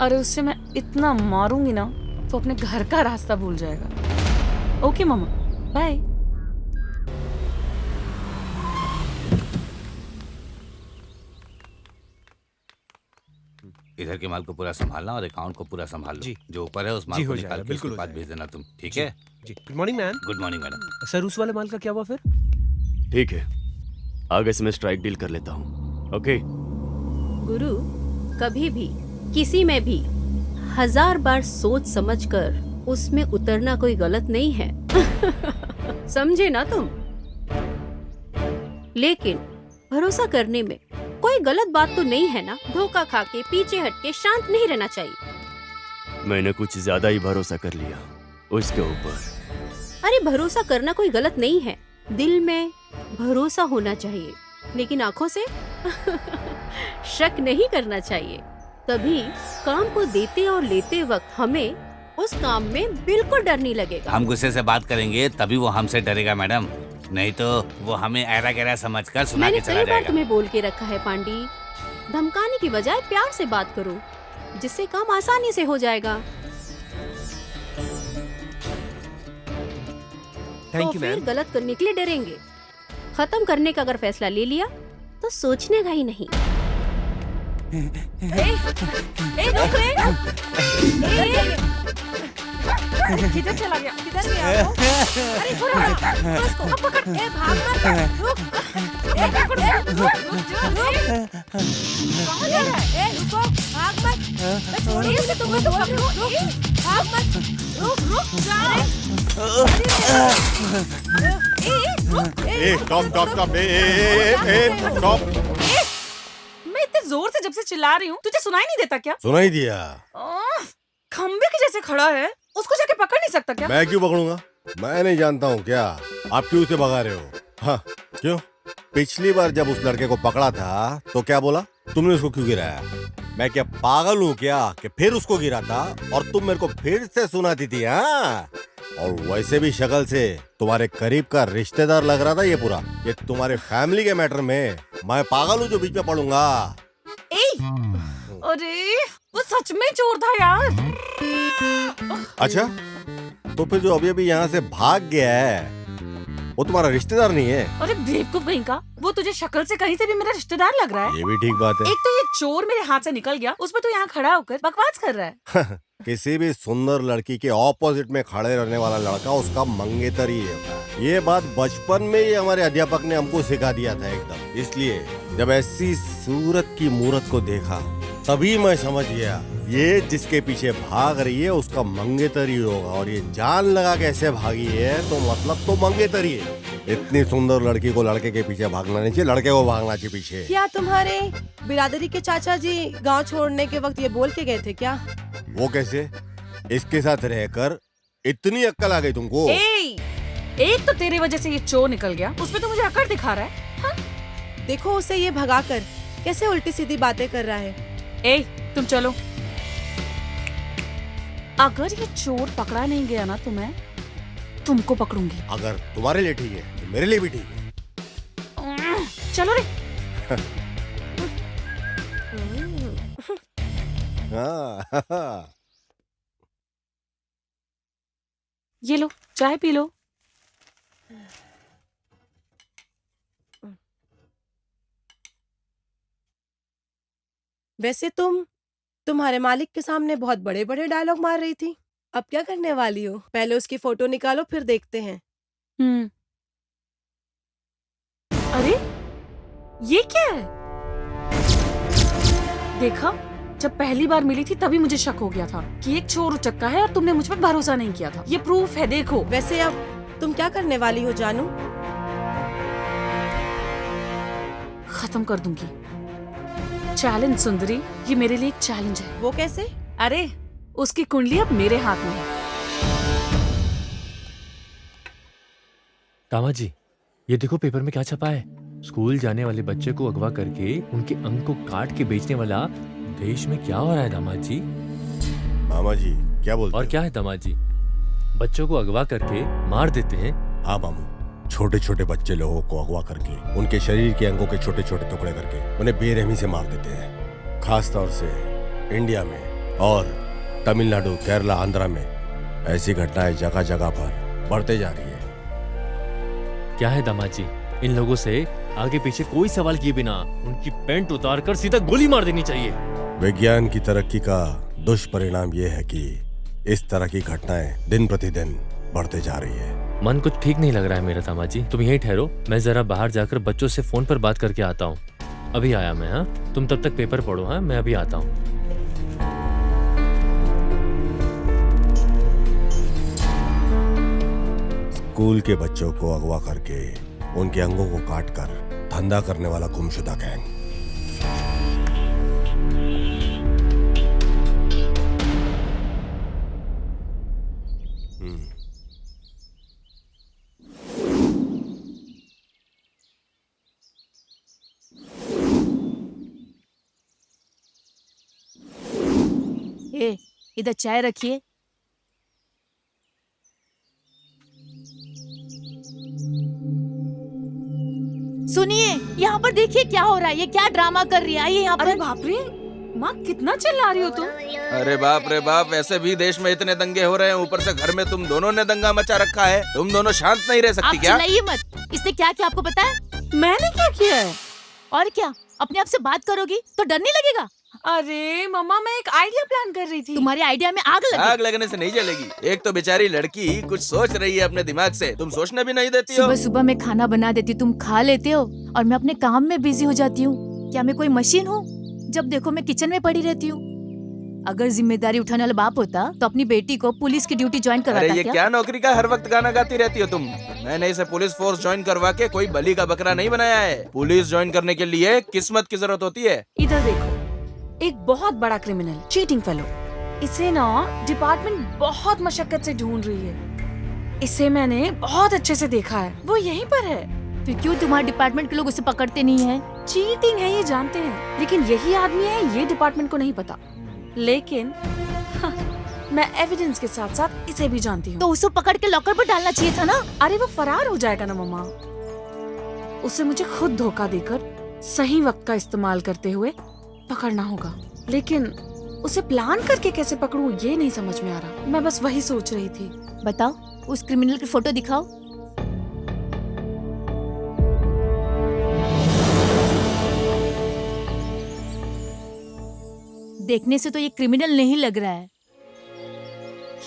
अरे उससे मैं इतना मारूंगी ना तो अपने घर का रास्ता भूल जाएगा। ओके मामा, बाय। इधर के माल को पूरा संभालना और अकाउंट को पूरा संभाल लो। जी। जो ऊपर है उस माल जी, को हो निकाल जाएगा, के बिल्कुल उसके हो बाद जाएगा। भेज देना तुम, ठीक जी, है? जी। Good morning ma'am. Good morning madam. Sir, उस वाले माल का क्या हुआ फिर? ठीक है, आगे से मैं स्ट्राइक डील कर लेता हूँ। ओके। गुरु, कभी भी किसी में भी 1000 बार सोच समझकर उसमें उतरना कोई गलत नहीं है। समझे ना तुम? लेकिन भरोसा करने में कोई गलत बात तो नहीं है ना? धोखा खा के पीछे हट के शांत नहीं रहना चाहिए। मैंने कुछ ज्यादा ही भरोसा कर लिया उसके ऊपर। अरे भरोसा करना कोई गलत नहीं है, दिल में भरोसा होना चाहिए, लेकिन आंखों से शक नहीं करना चाहिए। तभी काम को देते और लेते वक्त हमें उस काम में बिल्कुल डर नहीं लगेगा। हम गुस्से से बात करेंगे तभी वो हमसे डरेगा मैडम, नहीं तो वो हमें ऐरा गैरा समझकर सुना मैंने के चला कई बार जाएगा। तुम्हें बोल के रखा है पांडी, धमकाने की बजाय प्यार से बात करो, जिससे काम आसानी से हो जाएगा। तो फिर गलत करने के लिए डरेंगे। खत्म करने का अगर फैसला ले लिया तो सोचने का ही नहीं। रुक रे। किधर चला गया? किधर गया वो? अरे थोड़ा उसको अब पकड़। भाग मत, रुक। पकड़, रुक। कहाँ जा रहा है? रुको, भाग मत। मैं छोड़ी उसे, तुम्हें तो पकड़ो। भाग मत, रुक जा। स्टॉप। मैं इतने जोर से जब से चिल्ला रही हूँ तुझे सुनाई नहीं देता क्या? सुनाई दिया। खंबे के जैसे खड़ा है, उसको जाके पकड़ नहीं सकता क्या? मैं क्यों पकड़ूंगा? मैं नहीं जानता हूँ क्या? आप क्यों उसे भगा रहे हो? हाँ, क्यों? पिछली बार जब उस लड़के को पकड़ा था तो क्या बोला? तुमने उसको क्यों गिराया? मैं क्या पागल हूँ क्या कि फिर उसको गिरा था और तुम मेरे को फिर से सुनाती थी? हाँ, और वैसे भी शक्ल से तुम्हारे करीब का रिश्तेदार लग रहा था ये पूरा। ये तुम्हारे फैमिली के मैटर में मैं पागल हूँ जो बीच में पड़ूंगा। अरे वो सच में चोर था यार। अच्छा, तो फिर जो अभी अभी यहाँ से भाग गया है वो तुम्हारा रिश्तेदार नहीं है? अरे बेवकूफ कहीं का, वो तुझे शक्ल से कहीं से भी मेरा रिश्तेदार लग रहा है। ये भी ठीक बात है। एक तो ये चोर मेरे हाथ से निकल गया, उसमें तो यहाँ खड़ा होकर बकवास कर रहा है। किसी भी सुंदर लड़की के ऑपोजिट में खड़े रहने वाला लड़का उसका मंगेतर ही है। ये बात बचपन में ही हमारे अध्यापक ने हमको सिखा दिया था एकदम। इसलिए जब ऐसी सूरत की मूरत को देखा तभी मैं समझ गया ये जिसके पीछे भाग रही है उसका मंगेतर ही होगा। और ये जान लगा कैसे भागी है तो मतलब तो मंगेतर ही है। इतनी सुंदर लड़की को लड़के के पीछे भागना नहीं चाहिए, लड़के को भागना चाहिए पीछे। क्या तुम्हारे बिरादरी के चाचा जी गांव छोड़ने के वक्त ये बोल के गए थे क्या? वो कैसे? इसके साथ रहकर इतनी अक्ल आ गई तुमको? एक तो तेरी वजह से ये चोर निकल गया, उसमें तो मुझे अकड़ दिखा रहा है। हाँ? देखो उसे ये भगाकर कैसे उल्टी सीधी बातें कर रहा है। तुम चलो। अगर ये चोर पकड़ा नहीं गया ना तो मैं तुमको पकड़ूंगी। अगर तुम्हारे लिए ठीक है तो मेरे लिए भी ठीक है। चलो रे। ये लो चाय पी लो। वैसे तुम्हारे मालिक के सामने बहुत बड़े बड़े डायलॉग मार रही थी, अब क्या करने वाली हो? पहले उसकी फोटो निकालो फिर देखते हैं। अरे ये क्या है? देखा, जब पहली बार मिली थी तभी मुझे शक हो गया था कि एक चोर उचक्का है और तुमने मुझ पर भरोसा नहीं किया था। ये प्रूफ है, देखो। वैसे अब तुम क्या करने वाली हो जानू? खत्म कर दूंगी। चैलेंज सुंदरी, ये मेरे लिए एक चैलेंज है। वो कैसे? अरे उसकी कुंडली अब मेरे हाथ में है। दामाद जी, ये देखो पेपर में क्या छपा है। स्कूल जाने वाले बच्चे को अगवा करके उनके अंग को काट के बेचने वाला देश में क्या हो रहा है दामाद जी? मामा जी क्या बोलते? और क्या है दामाद जी? बच्चों को अगवा करके मार देते हैं। हाँ मामू, छोटे छोटे बच्चे लोगों को अगवा करके उनके शरीर के अंगों के छोटे छोटे टुकड़े करके उन्हें बेरहमी से मार देते हैं। खास तौर से इंडिया में और तमिलनाडु, केरला, आंध्रा में ऐसी घटनाएं जगह जगह पर बढ़ते जा रही है। क्या है दामाद जी, इन लोगों से आगे पीछे कोई सवाल किए बिना उनकी पैंट उतार कर सीधा गोली मार देनी चाहिए। विज्ञान की तरक्की का दुष्परिणाम ये है कि इस तरह की घटनाएं दिन प्रतिदिन बढ़ते जा रही है। मन कुछ ठीक नहीं लग रहा है मेरा दामाद जी, तुम यहीं ठहरो, मैं जरा बाहर जाकर बच्चों से फोन पर बात करके आता हूँ। अभी आया मैं। हाँ, तुम तब तक पेपर पढ़ो। हाँ, मैं अभी आता हूँ। स्कूल के बच्चों को अगवा करके उनके अंगों को काटकर धंधा करने वाला गुमशुदा गैंग। इधर चाय रखिए। सुनिए, यहाँ पर देखिए क्या हो रहा है। ये क्या ड्रामा कर रही है? आइए यहाँ पर। अरे बाप रे, माँ कितना चिल्ला रही हो तुम? अरे बाप रे बाप, वैसे भी देश में इतने दंगे हो रहे हैं, ऊपर से घर में तुम दोनों ने दंगा मचा रखा है। तुम दोनों शांत नहीं रह सकती क्या? आप चिल्लाइए मत। इसने क्या किया आपको पता है? मैंने क्या किया है? और क्या, अपने आप से बात करोगी तो डर नहीं लगेगा? अरे मम्मा, मैं एक आइडिया प्लान कर रही थी। तुम्हारे आइडिया में आग लगी। आग लगने से नहीं जलेगी। एक तो बेचारी लड़की कुछ सोच रही है अपने दिमाग से, तुम सोचने भी नहीं देती हो। सुबह सुबह मैं खाना बना देती हूँ, तुम खा लेते हो और मैं अपने काम में बिजी हो जाती हूँ। क्या मैं कोई मशीन हूँ? जब देखो मैं किचन में पड़ी रहती हूँ। अगर जिम्मेदारी उठाने वाला बाप होता तो अपनी बेटी को पुलिस की ड्यूटी ज्वाइन करवाता। अरे ये क्या नौकरी का हर वक्त गाना गाती रहती हो तुम? मैंने इसे पुलिस फोर्स ज्वाइन करवा के कोई बलि का बकरा नहीं बनाया है। पुलिस ज्वाइन करने के लिए किस्मत की जरूरत होती है। इधर देखो, एक बहुत बड़ा क्रिमिनल, चीटिंग फेलो, इसे ना डिपार्टमेंट बहुत मशक्कत से ढूंढ रही है। इसे मैंने बहुत अच्छे से देखा है, वो यहीं पर है। फिर क्यों तुम्हारे डिपार्टमेंट के लोग उसे पकड़ते नहीं हैं? चीटिंग है ये जानते हैं, लेकिन यही आदमी है ये डिपार्टमेंट को नहीं पता। लेकिन हाँ, मैं एविडेंस के साथ साथ इसे भी जानती हूँ। तो उसे पकड़ के लॉकर पर डालना चाहिए था ना। अरे वो फरार हो जाएगा ना मम्मा। उसे मुझे खुद धोखा देकर सही वक्त का इस्तेमाल करते हुए पकड़ना होगा, लेकिन उसे प्लान करके कैसे पकड़ूं ये नहीं समझ में आ रहा। मैं बस वही सोच रही थी। बताओ, उस क्रिमिनल की फोटो दिखाओ। देखने से तो ये क्रिमिनल नहीं लग रहा है।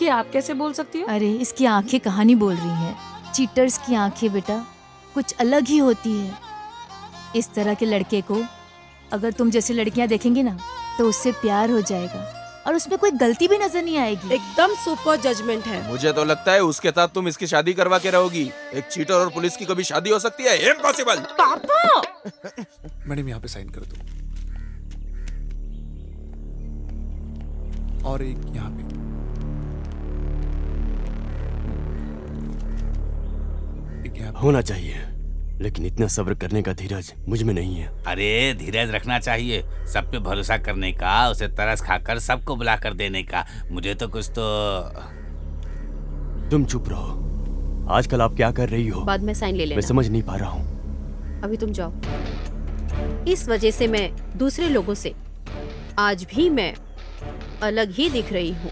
ये आप कैसे बोल सकती हो? अरे इसकी आंखें कहानी बोल रही हैं। चीटर्स की आंखें बेटा कुछ अलग ही होती है। इस तरह के लड़के को अगर तुम जैसी लड़कियां देखेंगी ना तो उससे प्यार हो जाएगा और उसमें कोई गलती भी नजर नहीं आएगी। एकदम सुपर जजमेंट है। मुझे तो लगता है उसके साथ तुम इसकी शादी करवा के रहोगी। एक चीटर और पुलिस की कभी शादी हो सकती है? इम्पॉसिबल। पापा मैडम यहाँ पे साइन कर दो, और एक यहाँ पे। एक यहाँ पे। होना चाहिए, लेकिन इतना सब्र करने का धीरज मुझ में नहीं है। अरे धीरज रखना चाहिए, सब पे भरोसा करने का, उसे तरस खाकर सबको बुलाकर देने का। मुझे तो कुछ तो। तुम चुप रहो। आजकल आप क्या कर रही हो? बाद में साइन ले लेना। मैं समझ नहीं पा रहा हूँ। अभी तुम जाओ। इस वजह से मैं दूसरे लोगों से आज भी मैं अलग ही दिख रही हूँ।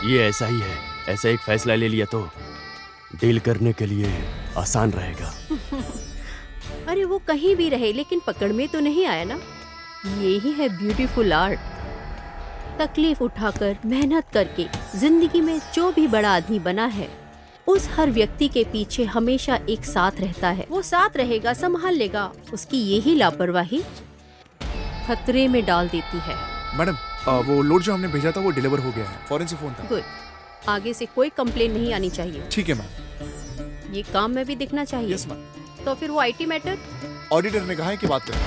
ये ऐसा ही है। ऐसा एक फैसला ले लिया तो डील करने के लिए आसान रहेगा। अरे वो कहीं भी रहे लेकिन पकड़ में तो नहीं आया ना। ये ही है ब्यूटीफुल आर्ट। तकलीफ उठाकर मेहनत करके जिंदगी में जो भी बड़ा आदमी बना है, उस हर व्यक्ति के पीछे हमेशा एक साथ रहता है। वो साथ रहेगा, संभाल लेगा। उसकी यही लापरवाही खतरे में डाल देती है। मैडम वो लोड जो हमने भेजा था वो डिलीवर हो गया है। फॉरेन से फोन था। गुड। आगे से कोई कंप्लेन नहीं आनी चाहिए। ठीक है मैम। ये काम में भी दिखना चाहिए। Yes ma'am. तो फिर वो आईटी मैटर ऑडिटर ने कहा है कि बात करें।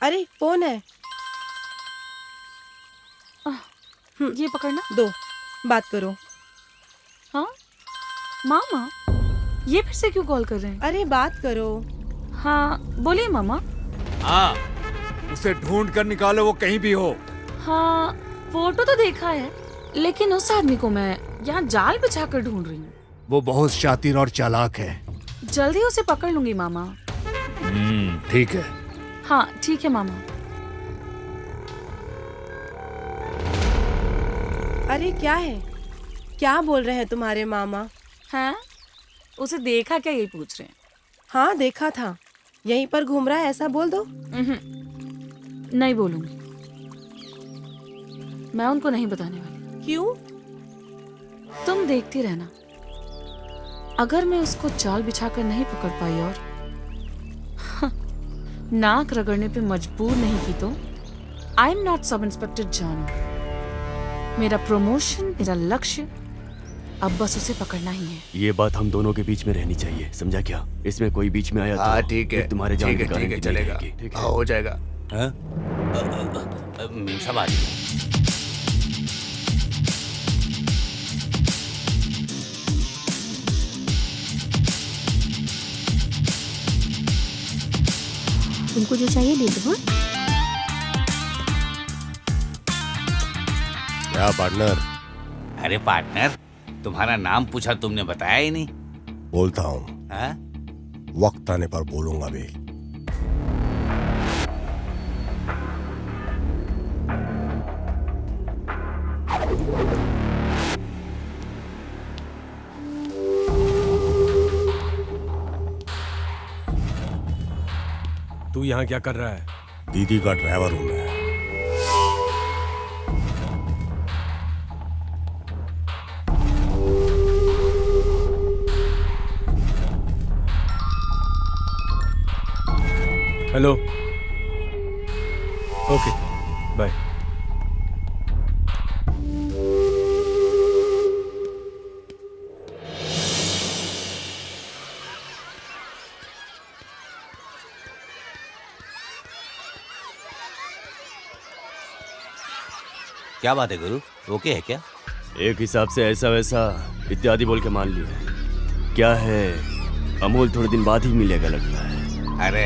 अरे फोन है। ये पकड़ना। दो, बात करो। हाँ मामा, ये फिर से क्यों कॉल कर रहे हैं? अरे बात करो। हाँ बोलिए मामा। हाँ, उसे ढूंढ कर निकालो, वो कहीं भी हो। हाँ फोटो तो देखा है, लेकिन उस आदमी को मैं यहाँ जाल बिछा कर ढूंढ रही हूँ। वो बहुत शातिर और चालाक है। जल्दी उसे पकड़ लूंगी मामा। ठीक है। हाँ ठीक है मामा। अरे क्या है, क्या बोल रहे हैं तुम्हारे मामा? हैं? उसे देखा क्या, यही पूछ रहे हैं। हाँ देखा था, यहीं पर घूम रहा है, ऐसा बोल दो। नहीं बोलूंगी, मैं उनको नहीं बताने वाली। क्यों? तुम देखती रहना। अगर मैं उसको जाल बिछाकर नहीं पकड़ पाई और नाक रगड़ने पे मजबूर नहीं की तो I am not sub inspector जानू। मेरा प्रमोशन, मेरा लक्ष्य अब बस उसे पकड़ना ही है। ये बात हम दोनों के बीच में रहनी चाहिए, समझा क्या? इसमें कोई बीच में आया तो ठीक है, तुम्हारे जान के कारण चलेगा। ठीक है, हो जाएगा। मीम साहब आ रही है। तुमको जो चाहिए ले दो। क्या पार्टनर? अरे पार्टनर, तुम्हारा नाम पूछा, तुमने बताया ही नहीं। बोलता हूँ, वक्त आने पर बोलूंगा भी। तू यहाँ क्या कर रहा है? दीदी का ड्राइवर हूं मैं। हेलो। Okay bye. क्या बात है गुरु, ओके है क्या? एक हिसाब से ऐसा वैसा इत्यादि बोल के मान लिया। क्या है, अमूल थोड़े दिन बाद ही मिलेगा लगता है। अरे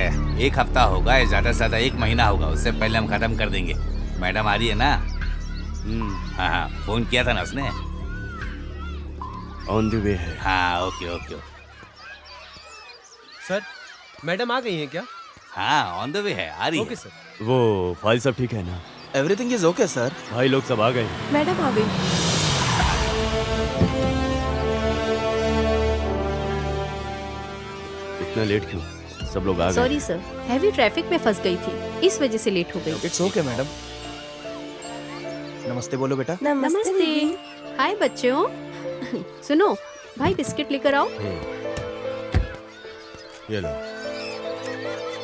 1 हफ्ता होगा या ज्यादा से ज्यादा 1 महीना होगा, उससे पहले हम खत्म कर देंगे। मैडम आ रही है ना? हाँ हाँ, फोन किया था ना उसने। ऑन द वे है। हाँ ओके ओके। सर मैडम आ गई हैं क्या? हाँ ऑन द वे है, आ रही है। Okay sir. वो फाइल सब ठीक है ना? Everything is okay sir. भाई लोग सब आ गए। मैडम आ गई। इतना लेट क्यों? सब लोग आ गए। सॉरी सर, हैवी ट्रैफिक में फंस गई थी, इस वजह से लेट हो गई। It's okay madam. नमस्ते बोलो बेटा। नमस्ते। हाय बच्चों। सुनो, भाई बिस्किट लेकर आओ। ये लो,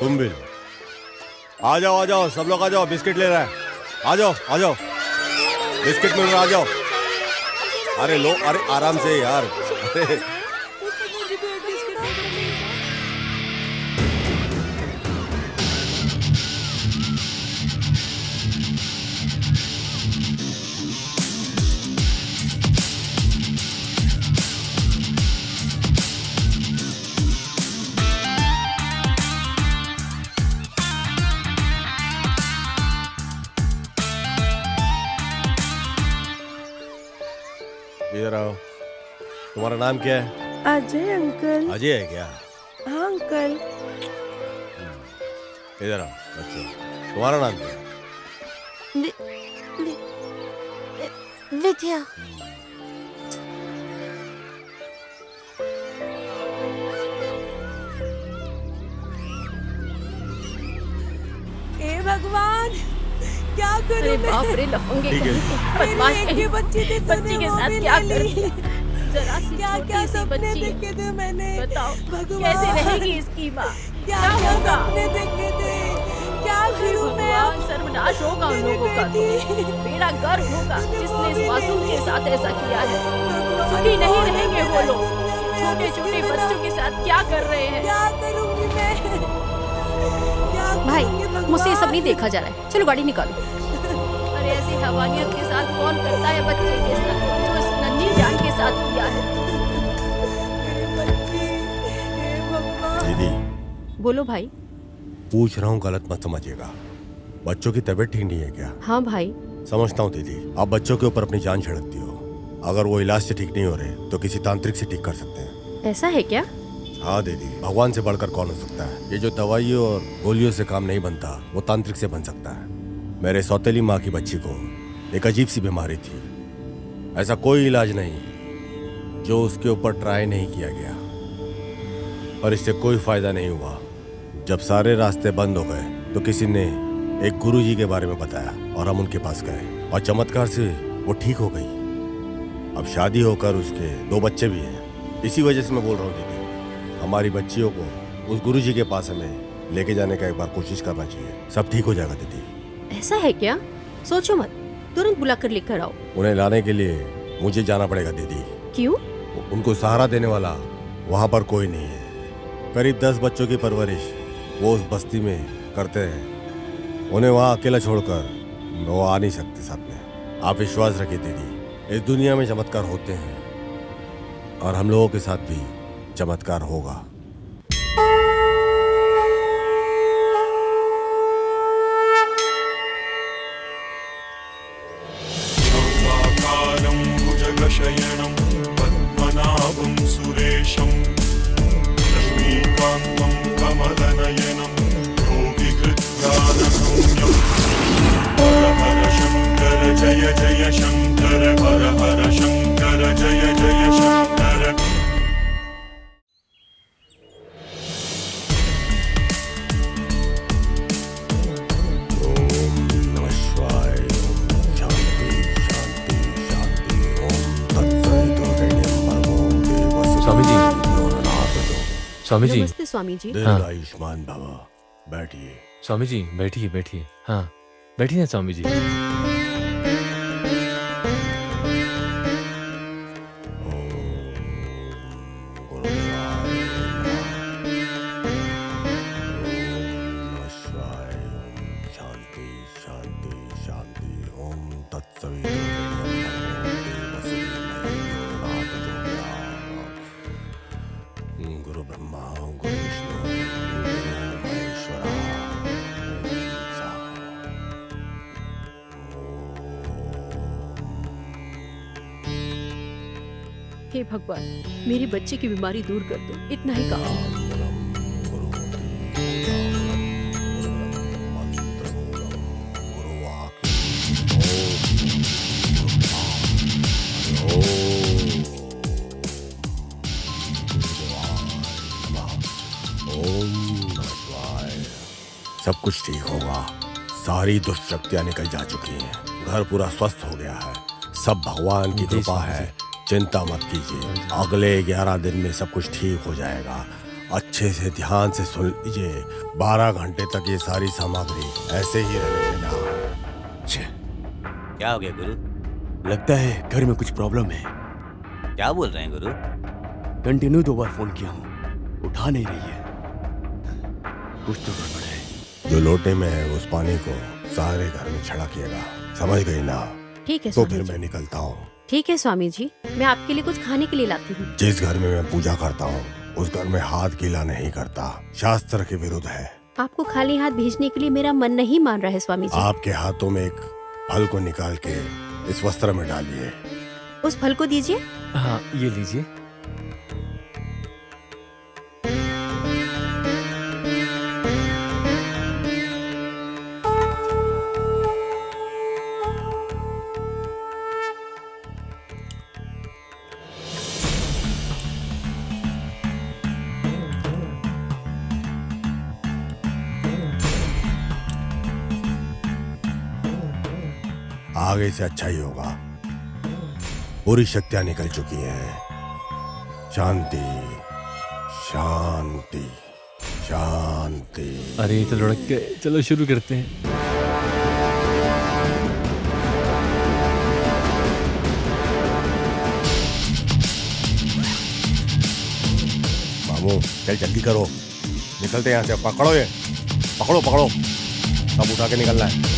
तुम भी लो। आ जाओ सब लोग आ जाओ, बिस्किट ले रहा है। आ जाओ बिस्किट मिल रहा, आ जाओ। अरे लो, अरे आराम से यार। अरे इधर आओ। तुम्हारा नाम क्या है? अजय अंकल। अजय है क्या? हाँ अंकल। इधर आओ बच्चों, तुम्हारा नाम क्या है? विद्या। हे भगवान, क्या करूं अरे मैं? बाप रे, लफंगे ठीक है। बदमाश मेरी एक ही बच्ची थी, बच्ची तूने के वो साथ भी क्या ले कर ली। दिया? जरा सी क्या छोटी क्या सी सपने बच्ची है। देखे थे मैंने? बताओ भगवान, कैसे रहेगी इसकी माँ? क्या क्या क्या होगा? सपने देखे थे? क्या अरे करूं मैं? भगवान, सर्वनाश होगा उन लोगों का तो। बेड़ा गर्क होगा जिसने इस मासूम के साथ ऐसा किया है। सुखी नहीं रहेंगे वो लोग। छोटे छोटे बच्चों के साथ क्या कर रहे हैं? क्या करूंगी मैं? भाई, मुझसे ये सब नहीं देखा जा रहा है, चलो गाड़ी निकालो। अरे ऐसी हैवानियत के साथ कौन करता है बच्चे के साथ, जो इस नन्ही जान के साथ किया है? दीदी बोलो भाई। पूछ रहा हूँ, गलत मत समझिएगा। बच्चों की तबीयत ठीक नहीं है क्या? हाँ भाई। समझता हूँ दीदी, आप बच्चों के ऊपर अपनी जान छिड़कती हो। अगर वो इलाज से ठीक नहीं हो रहे तो किसी तांत्रिक से ठीक कर सकते हैं। ऐसा है क्या? हाँ दीदी, भगवान से बढ़कर कौन हो सकता है? ये जो दवाइयों और गोलियों से काम नहीं बनता, वो तांत्रिक से बन सकता है। मेरे सौतेली माँ की बच्ची को एक अजीब सी बीमारी थी। ऐसा कोई इलाज नहीं जो उसके ऊपर ट्राई नहीं किया गया, पर इससे कोई फायदा नहीं हुआ। जब सारे रास्ते बंद हो गए तो किसी ने एक गुरुजी के बारे में बताया और हम उनके पास गए और चमत्कार से वो ठीक हो गई। अब शादी होकर उसके 2 बच्चे भी हैं। इसी वजह से मैं बोल रहा हूँ दीदी, हमारी बच्चियों को उस गुरुजी के पास हमें लेके जाने का एक बार कोशिश करना चाहिए। सब ठीक हो जाएगा दीदी। ऐसा है क्या? सोचो मत, तुरंत बुलाकर लेकर आओ। उन्हें लाने के लिए मुझे जाना पड़ेगा दीदी। क्यों? उनको सहारा देने वाला वहाँ पर कोई नहीं है। करीब 10 बच्चों की परवरिश वो उस बस्ती में करते हैं। उन्हें वहाँ अकेला छोड़कर वो आ नहीं सकते साथ में। आप विश्वास रखिए दीदी, इस दुनिया में चमत्कार होते हैं और हम लोगों के साथ भी चमत्कार होगा। कालं भुजगशयनं पद्मनाभं सुरेशं लक्ष्मीकान्तं कमलनयनं योगिकृत्यानगम्यं हर हर शङ्कर जय जय शङ्कर हर हर शङ्कर जय जय शङ्कर। स्वामी जी। नमस्ते स्वामी जी। दीर्घायुष्मान भव। बैठिए। स्वामी जी बैठिए बैठिए। हाँ बैठिए ना स्वामी जी। सभी गुरु ब्रह्मा गुरु विष्णु गुरुदेवो महेश्वरा। हे भगवान, मेरी बच्ची की बीमारी दूर कर दो, इतना ही काफी है। सब कुछ ठीक होगा। सारी दुष्ट शक्तियां निकल जा चुकी हैं। घर पूरा स्वस्थ हो गया है। सब भगवान की कृपा है। चिंता मत कीजिए, अगले 11 दिन में सब कुछ ठीक हो जाएगा। अच्छे से ध्यान से सुन लीजिए। 12 घंटे तक ये सारी सामग्री ऐसे ही रहने देना। क्या हो गया गुरु? लगता है घर में कुछ प्रॉब्लम है। क्या बोल रहे हैं गुरु? कंटिन्यू 2 बार फोन किया हूँ, उठा नहीं रही है। कुछ तो गड़बड़ है। जो लोटे में है उस पानी को सारे घर में छिड़किएगा, समझ गई ना? ठीक है तो स्वामी फिर जी। मैं निकलता हूँ। ठीक है स्वामी जी, मैं आपके लिए कुछ खाने के लिए लाती हूँ। जिस घर में मैं पूजा करता हूँ उस घर में हाथ गीला नहीं करता, शास्त्र के विरुद्ध है। आपको खाली हाथ भेजने के लिए मेरा मन नहीं मान रहा है स्वामी जी। आपके हाथों में एक फल को निकाल के इस वस्त्र में डालिए। उस फल को दीजिए। हाँ, ये लीजिए। आगे से अच्छा ही होगा। पूरी शक्तियां निकल चुकी हैं। शांति शांति शांति। अरे ये तो लुढ़क गए, चलो शुरू करते हैं। मामू चल जल्दी करो, निकलते हैं यहाँ से। पकड़ो ये, पकड़ो पकड़ो, सब उठा के निकलना है।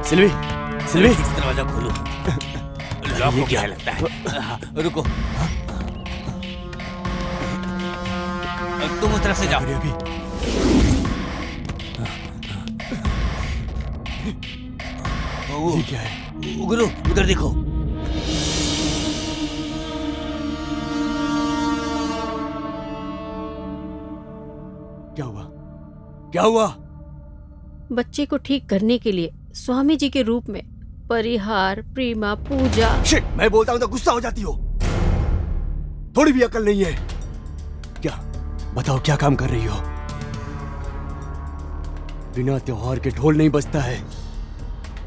सिल्वी, सिल्वी, इस दरवाजा खोलो। लॉक हो गया है लगता है। रुको, तुम उस तरफ से जाओ। अभी ये क्या है? गुरु उधर देखो। क्या हुआ? क्या हुआ? बच्चे को ठीक करने के लिए स्वामी जी के रूप में परिहार, प्रेमा, पूजा। शिट, मैं बोलता हूं तो गुस्सा हो जाती हो। थोड़ी भी अकल नहीं है क्या? बताओ क्या काम कर रही हो? बिना त्योहार के ढोल नहीं बजता है।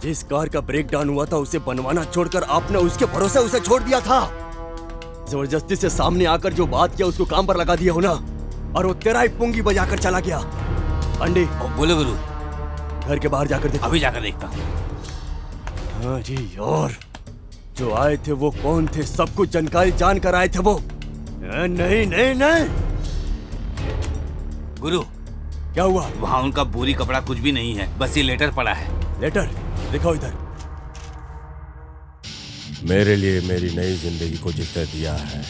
जिस कार का ब्रेक डाउन हुआ था उसे बनवाना छोड़कर आपने उसके भरोसे उसे छोड़ दिया था। जबरदस्ती से सामने आकर जो बात किया उसको काम पर लगा दिया हो ना, और वो तेरा ही पुंगी बजाकर चला गया। अंडे बोलो गुरु। घर के बाहर जाकर देखो। अभी जाकर देखता हूँ। हाँ जी, और जो आए थे वो कौन थे? सब कुछ जानकारी जानकर आए थे वो। नहीं नहीं नहीं। गुरु क्या हुआ? वहाँ उनका बोरी कपड़ा कुछ भी नहीं है, बस ये लेटर पड़ा है। लेटर दिखाओ इधर। मेरे लिए मेरी नई जिंदगी को जिसने दिया है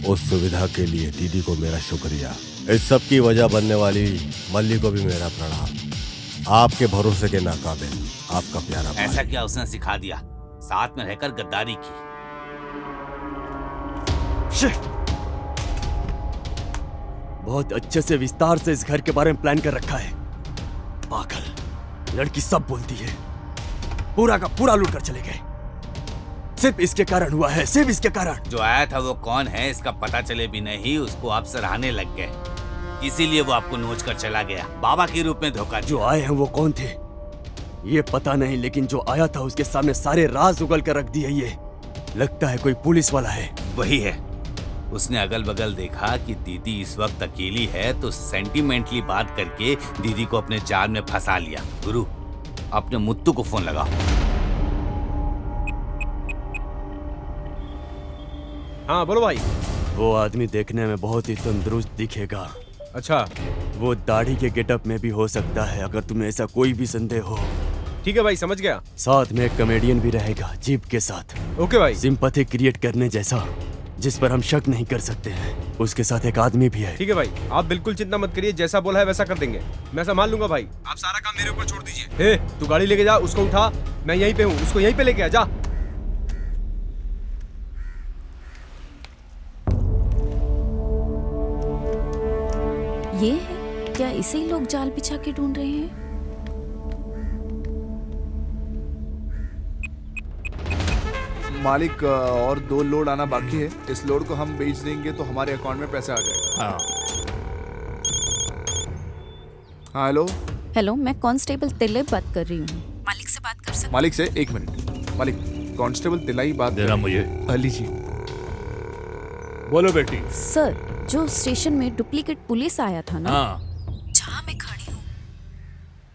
उस सुविधा के लिए दीदी को मेरा शुक्रिया। इस सब की वजह बनने वाली मल्ली को भी मेरा प्रणाम। आपके भरोसे के नाकाबिल आपका प्यारा भाई। ऐसा क्या उसने सिखा दिया? साथ में रहकर गद्दारी की। बहुत अच्छे से विस्तार से इस घर के बारे में प्लान कर रखा है। पागल लड़की सब बोलती है। पूरा का पूरा लूट कर चले गए। सिर्फ इसके कारण हुआ है, सिर्फ इसके कारण। जो आया था वो कौन है इसका पता चले भी नहीं, उसको आप सराहने लग गए, इसीलिए वो आपको नोच कर चला गया। बाबा के रूप में धोखा। जो आए हैं वो कौन थे? ये पता नहीं, लेकिन जो आया था उसके सामने सारे राज उगल कर रख दिए। ये लगता है कोई पुलिस वाला है। वही है। उसने अगल बगल देखा कि दीदी इस वक्त अकेली है तो सेंटिमेंटली बात करके दीदी को अपने जाल में फंसा लिया। गुरु, अपने मुत्तू को फोन लगाओ। हाँ बोलो भाई। वो आदमी देखने में बहुत ही तंदुरुस्त दिखेगा। अच्छा, वो दाढ़ी के गेटअप में भी हो सकता है, अगर तुम्हें ऐसा कोई भी संदेह हो। ठीक है भाई, समझ गया। साथ में एक कॉमेडियन भी रहेगा जीप के साथ। ओके भाई। सिंपैथी क्रिएट करने जैसा, जिस पर हम शक नहीं कर सकते हैं। उसके साथ एक आदमी भी है। ठीक है भाई, आप बिल्कुल चिंता मत करिए, जैसा बोला है वैसा कर देंगे। मैं संभाल लूंगा भाई, आप सारा काम मेरे ऊपर छोड़ दीजिए। तू गाड़ी लेके जा, उसको उठा, मैं यहीं पे हूँ, उसको यहीं पे लेके आ जा। ये है क्या? इसे ही लोग जाल बिछा के ढूंढ रहे हैं। मालिक, और 2 लोड आना बाकी है। इस लोड को हम बेच देंगे तो हमारे अकाउंट में पैसे आ जाएगा। हाँ हेलो। हेलो, मैं कांस्टेबल तिले बात कर रही हूँ। मालिक से बात कर सकते? मालिक से 1 मिनट। मालिक, कांस्टेबल तिलाई बात देना मुझे। लीजिए। बोलो बेटी। सर, जो स्टेशन में डुप्लीकेट पुलिस आया था ना, हाँ। जहाँ मैं खड़ी हूँ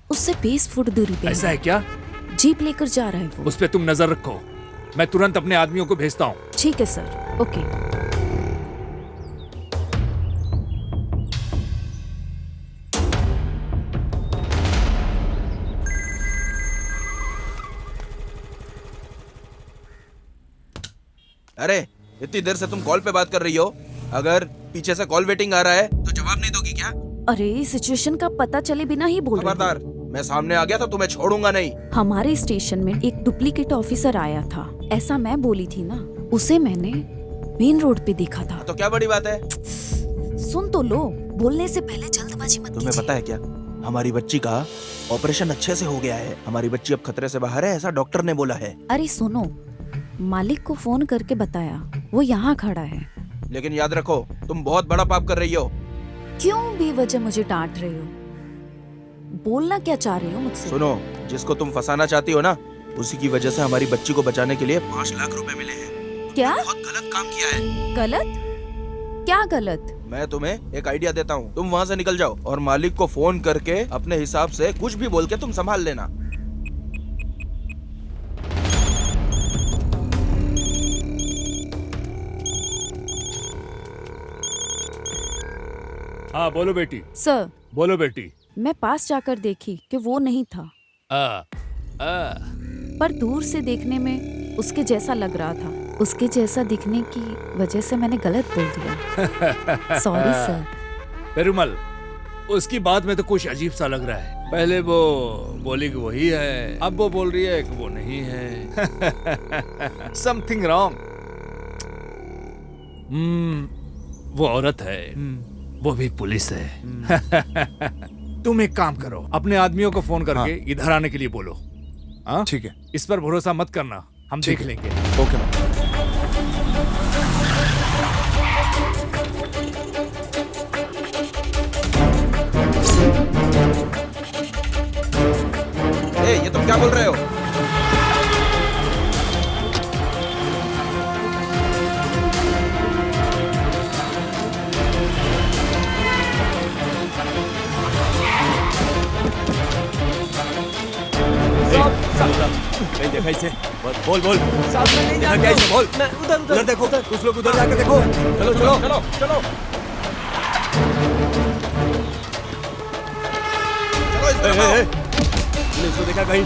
उससे 20 फुट दूरी पे ऐसा है क्या? जीप लेकर जा रहा है वो। उस पे तुम नजर रखो, मैं तुरंत अपने आदमियों को भेजता हूँ। ठीक है सर, ओके। अरे इतनी देर से तुम कॉल पे बात कर रही हो, अगर पीछे से कॉल वेटिंग आ रहा है तो जवाब नहीं दोगी क्या? अरे सिचुएशन का पता चले बिना ही बोल रही हूँ। खबरदार, मैं सामने आ गया तो तुम्हें छोड़ूंगा नहीं। हमारे स्टेशन में एक डुप्लीकेट ऑफिसर आया था, ऐसा मैं बोली थी ना। उसे मैंने मेन रोड पे देखा था। तो क्या बड़ी बात है? सुन तो लो, बोलने से पहले जल्दबाजी मत तुम्हें पता है क्या, हमारी बच्ची का ऑपरेशन अच्छे से हो गया है। हमारी बच्ची अब खतरे से बाहर है, ऐसा डॉक्टर ने बोला है। अरे सुनो, मालिक को फोन करके बताया, वो यहाँ खड़ा है। लेकिन याद रखो, तुम बहुत बड़ा पाप कर रही हो। क्यों बेवजह मुझे डांट रहे हो? बोलना क्या चाह रहे हो मुझसे? सुनो, जिसको तुम फंसाना चाहती हो ना, उसी की वजह से हमारी बच्ची को बचाने के लिए 5 लाख रुपए मिले हैं। क्या? बहुत गलत काम किया है। गलत? क्या गलत? मैं तुम्हें एक आइडिया देता हूँ, तुम वहाँ से निकल जाओ और मालिक को फोन करके अपने हिसाब से कुछ भी बोल के तुम संभाल लेना। हाँ बोलो बेटी। सर। बोलो बेटी। मैं पास जाकर देखी कि वो नहीं था। पर दूर से देखने में उसके जैसा लग रहा था। उसके जैसा दिखने की वजह से मैंने गलत बोल दिया। Sorry sir. पेरुमल, उसकी बात में तो कुछ अजीब सा लग रहा है। पहले वो बोली कि वही है, अब वो बोल रही है कि वो नहीं है। Something wrong. वो औरत है, वो भी पुलिस है। तुम एक काम करो, अपने आदमियों को फोन करके इधर आने के लिए बोलो। हाँ ठीक है। इस पर भरोसा मत करना, हम देख लेंगे। Okay ma'am. ये तुम क्या बोल रहे हो? नहीं देखा इसे। बोल बोल। देखा क्या इसे? बोल। उधर देखो, कुछ लोग उधर जाकर देखो। चलो चलो चलो चलो चलो। इसको देखा कहीं?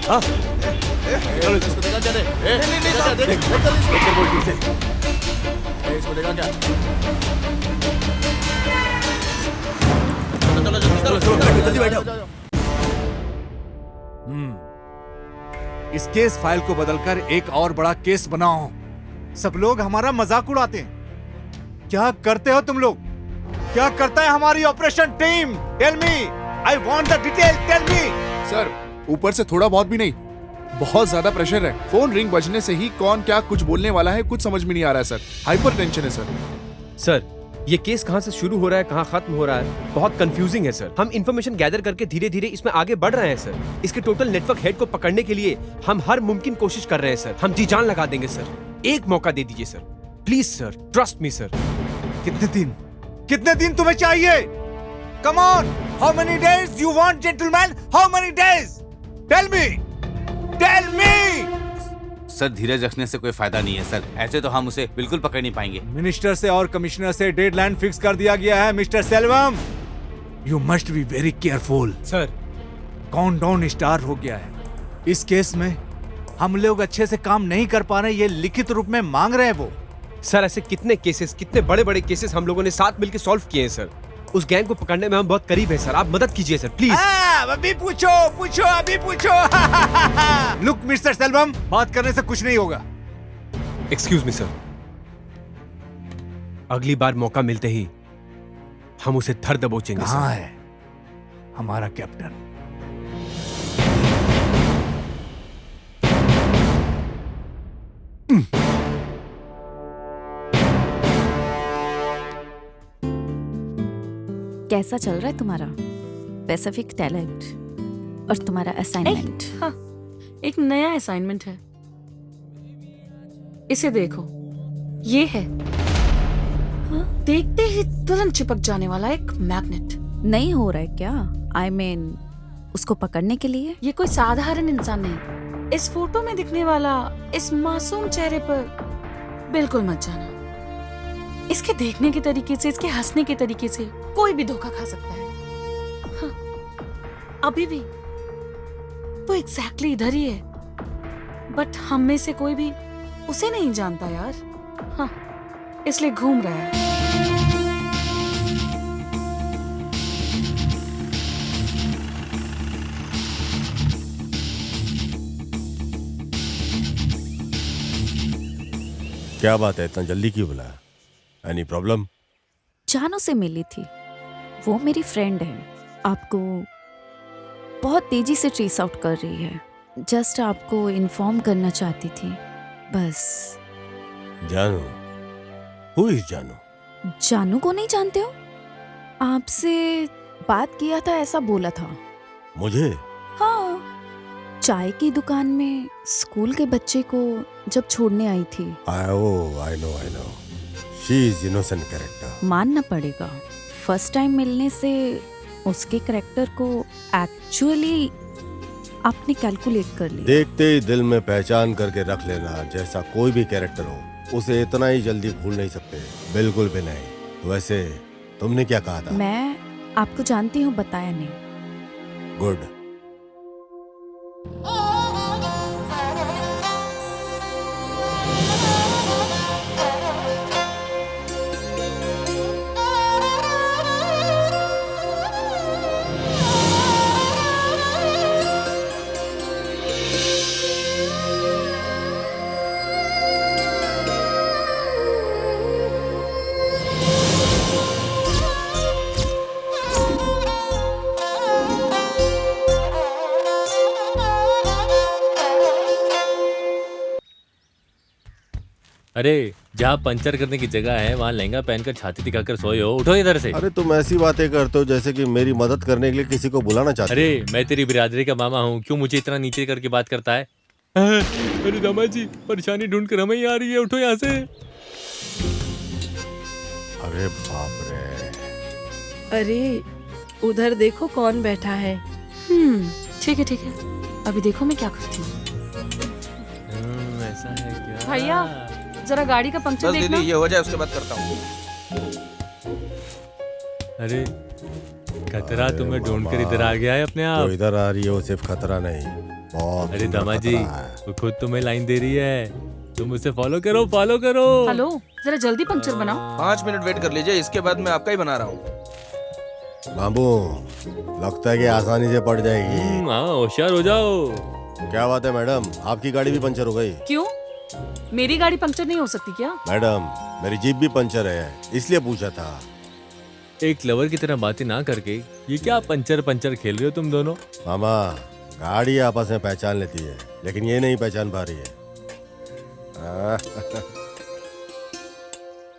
हाँ चलो इसको देखा क्या? बोल ठीक से। इसको देखा क्या? चलो जल्दी बैठो। इस केस फाइल को बदलकर एक और बड़ा केस बनाओ। सब लोग हमारा मजाक उड़ाते हैं। क्या करते हो तुम लोग? क्या करता है हमारी operation team? Tell me, I want the detail, tell me. Sir, ऊपर से थोड़ा बहुत भी नहीं, बहुत ज्यादा प्रेशर है। फोन रिंग बजने से ही कौन क्या कुछ बोलने वाला है कुछ समझ में नहीं आ रहा है सर। हाइपर टेंशन है सर। सर, ये केस कहाँ से शुरू हो रहा है, कहाँ खत्म हो रहा है, बहुत कंफ्यूजिंग है सर। हम इंफॉर्मेशन गैदर करके धीरे धीरे इसमें आगे बढ़ रहे हैं सर। इसके टोटल नेटवर्क हेड को पकड़ने के लिए हम हर मुमकिन कोशिश कर रहे हैं सर। हम जी जान लगा देंगे सर। एक मौका दे दीजिए sir, please sir, trust me sir. कितने दिन तुम्हें चाहिए? Come on, how many days you want gentleman? How many days? Tell me. Sir धीरज रखने से कोई फायदा नहीं है सर, ऐसे तो हम उसे बिल्कुल पकड़ नहीं पाएंगे। मिनिस्टर से और कमिश्नर से डेडलाइन फिक्स कर दिया गया है mister Selvam. You must be very careful sir. Countdown start हो गया है। इस केस में हम लोग अच्छे से काम नहीं कर पा रहे, ये लिखित रूप में मांग रहे हैं वो। सर ऐसे कितने केसेस, कितने बड़े बड़े केसेस हम लोगों ने साथ मिलकर सॉल्व किए हैं सर। उस गैंग को पकड़ने में हम बहुत करीब हैं सर। आप मदद कीजिए सर प्लीज। अभी पूछो अभी पूछो। लुक मिस्टर सेल्वम, बात करने से कुछ नहीं होगा। एक्सक्यूज मी सर, अगली बार मौका मिलते ही हम उसे धर दबोचेंगे। कहाँ है हमारा कैप्टन? कैसा चल रहा है तुम्हारा पैसिफिक टैलेंट और तुम्हारा असाइनमेंट? हाँ, एक नया असाइनमेंट है, इसे देखो। ये है देखते ही तुरंत चिपक जाने वाला एक मैग्नेट। नहीं हो रहा है क्या? I mean, उसको पकड़ने के लिए? ये कोई साधारण इंसान नहीं। इस फोटो में दिखने वाला इस मासूम चेहरे पर बिल्कुल मत जाना। इसके देखने के तरीके से, इसके हंसने के तरीके से कोई भी धोखा खा सकता है। हाँ, अभी भी वो एग्जैक्टली इधर ही है, बट हम में से कोई भी उसे नहीं जानता यार। हाँ, इसलिए घूम रहा है। क्या बात है, इतना जल्दी क्यों बुलाया? Any problem? जानू से मिली थी, वो मेरी फ्रेंड है, आपको बहुत तेजी से ट्रेस आउट कर रही है। जस्ट आपको इन्फॉर्म करना चाहती थी बस। जानू? हु इज जानू? जानू को नहीं जानते हो? आपसे बात किया था ऐसा बोला था। मुझे? हाँ, चाय की दुकान में स्कूल के बच्चे को जब छोड़ने आई थी। I know she is innocent character. मानना पड़ेगा, फर्स्ट टाइम मिलने से उसके कैरेक्टर को एक्चुअली आपने कैलकुलेट कर लिया। देखते ही दिल में पहचान करके रख लेना। जैसा कोई भी कैरेक्टर हो, उसे इतना ही जल्दी भूल नहीं सकते, बिल्कुल भी नहीं। वैसे तुमने क्या कहा था? मैं आपको जानती हूँ, बताया नहीं। गुड। अरे जहाँ पंचर करने की जगह है वहाँ लहंगा पहनकर छाती दिखाकर सोए हो। उठो इधर से। अरे तुम ऐसी बातें करते हो जैसे कि मेरी मदद करने के लिए किसी को बुलाना चाहते हो। अरे मैं तेरी बिरादरी का मामा हूँ, क्यों मुझे इतना नीचे करके बात करता है? अरे दामाद जी, परेशानी ढूंढ कर हमें ही आ रही है, उठो यहाँ से। अरे बाप रे। अरे उधर देखो कौन बैठा है। ठीक है, अभी देखो मैं क्या करती हूँ। ऐसा है क्या? भैया जरा गाड़ी का पंक्चर बस देखना। दीदी ये हो जाए उसके बाद करता हूँ। अरे खतरा तुम्हें ढूंढ कर इधर आ गया है अपने आप। तो इधर आ रही है, वो सिर्फ खतरा नहीं, बहुत अरे सुंदर दामाद जी, खतरा है। वो खुद तुम्हें लाइन दे रही है, तुम उसे फॉलो करो। हेलो, जरा जल्दी पंक्चर बनाओ। 5 मिनट वेट कर लीजिए, इसके बाद मैं आपका ही बना रहा हूँ। बाबू, लगता है कि आसानी से पड़ जाएगी। हाँ, होशियार हो जाओ। क्या बात है मैडम, आपकी गाड़ी भी पंचर हो गई? क्यों, मेरी गाड़ी पंक्चर नहीं हो सकती क्या? मैडम, मेरी जीप भी पंचर है, इसलिए पूछा था। एक लवर की तरह बातें ना करके ये क्या पंचर खेल रहे हो तुम दोनों? मामा, गाड़ी आपस में पहचान लेती है, लेकिन ये नहीं पहचान पा रही है।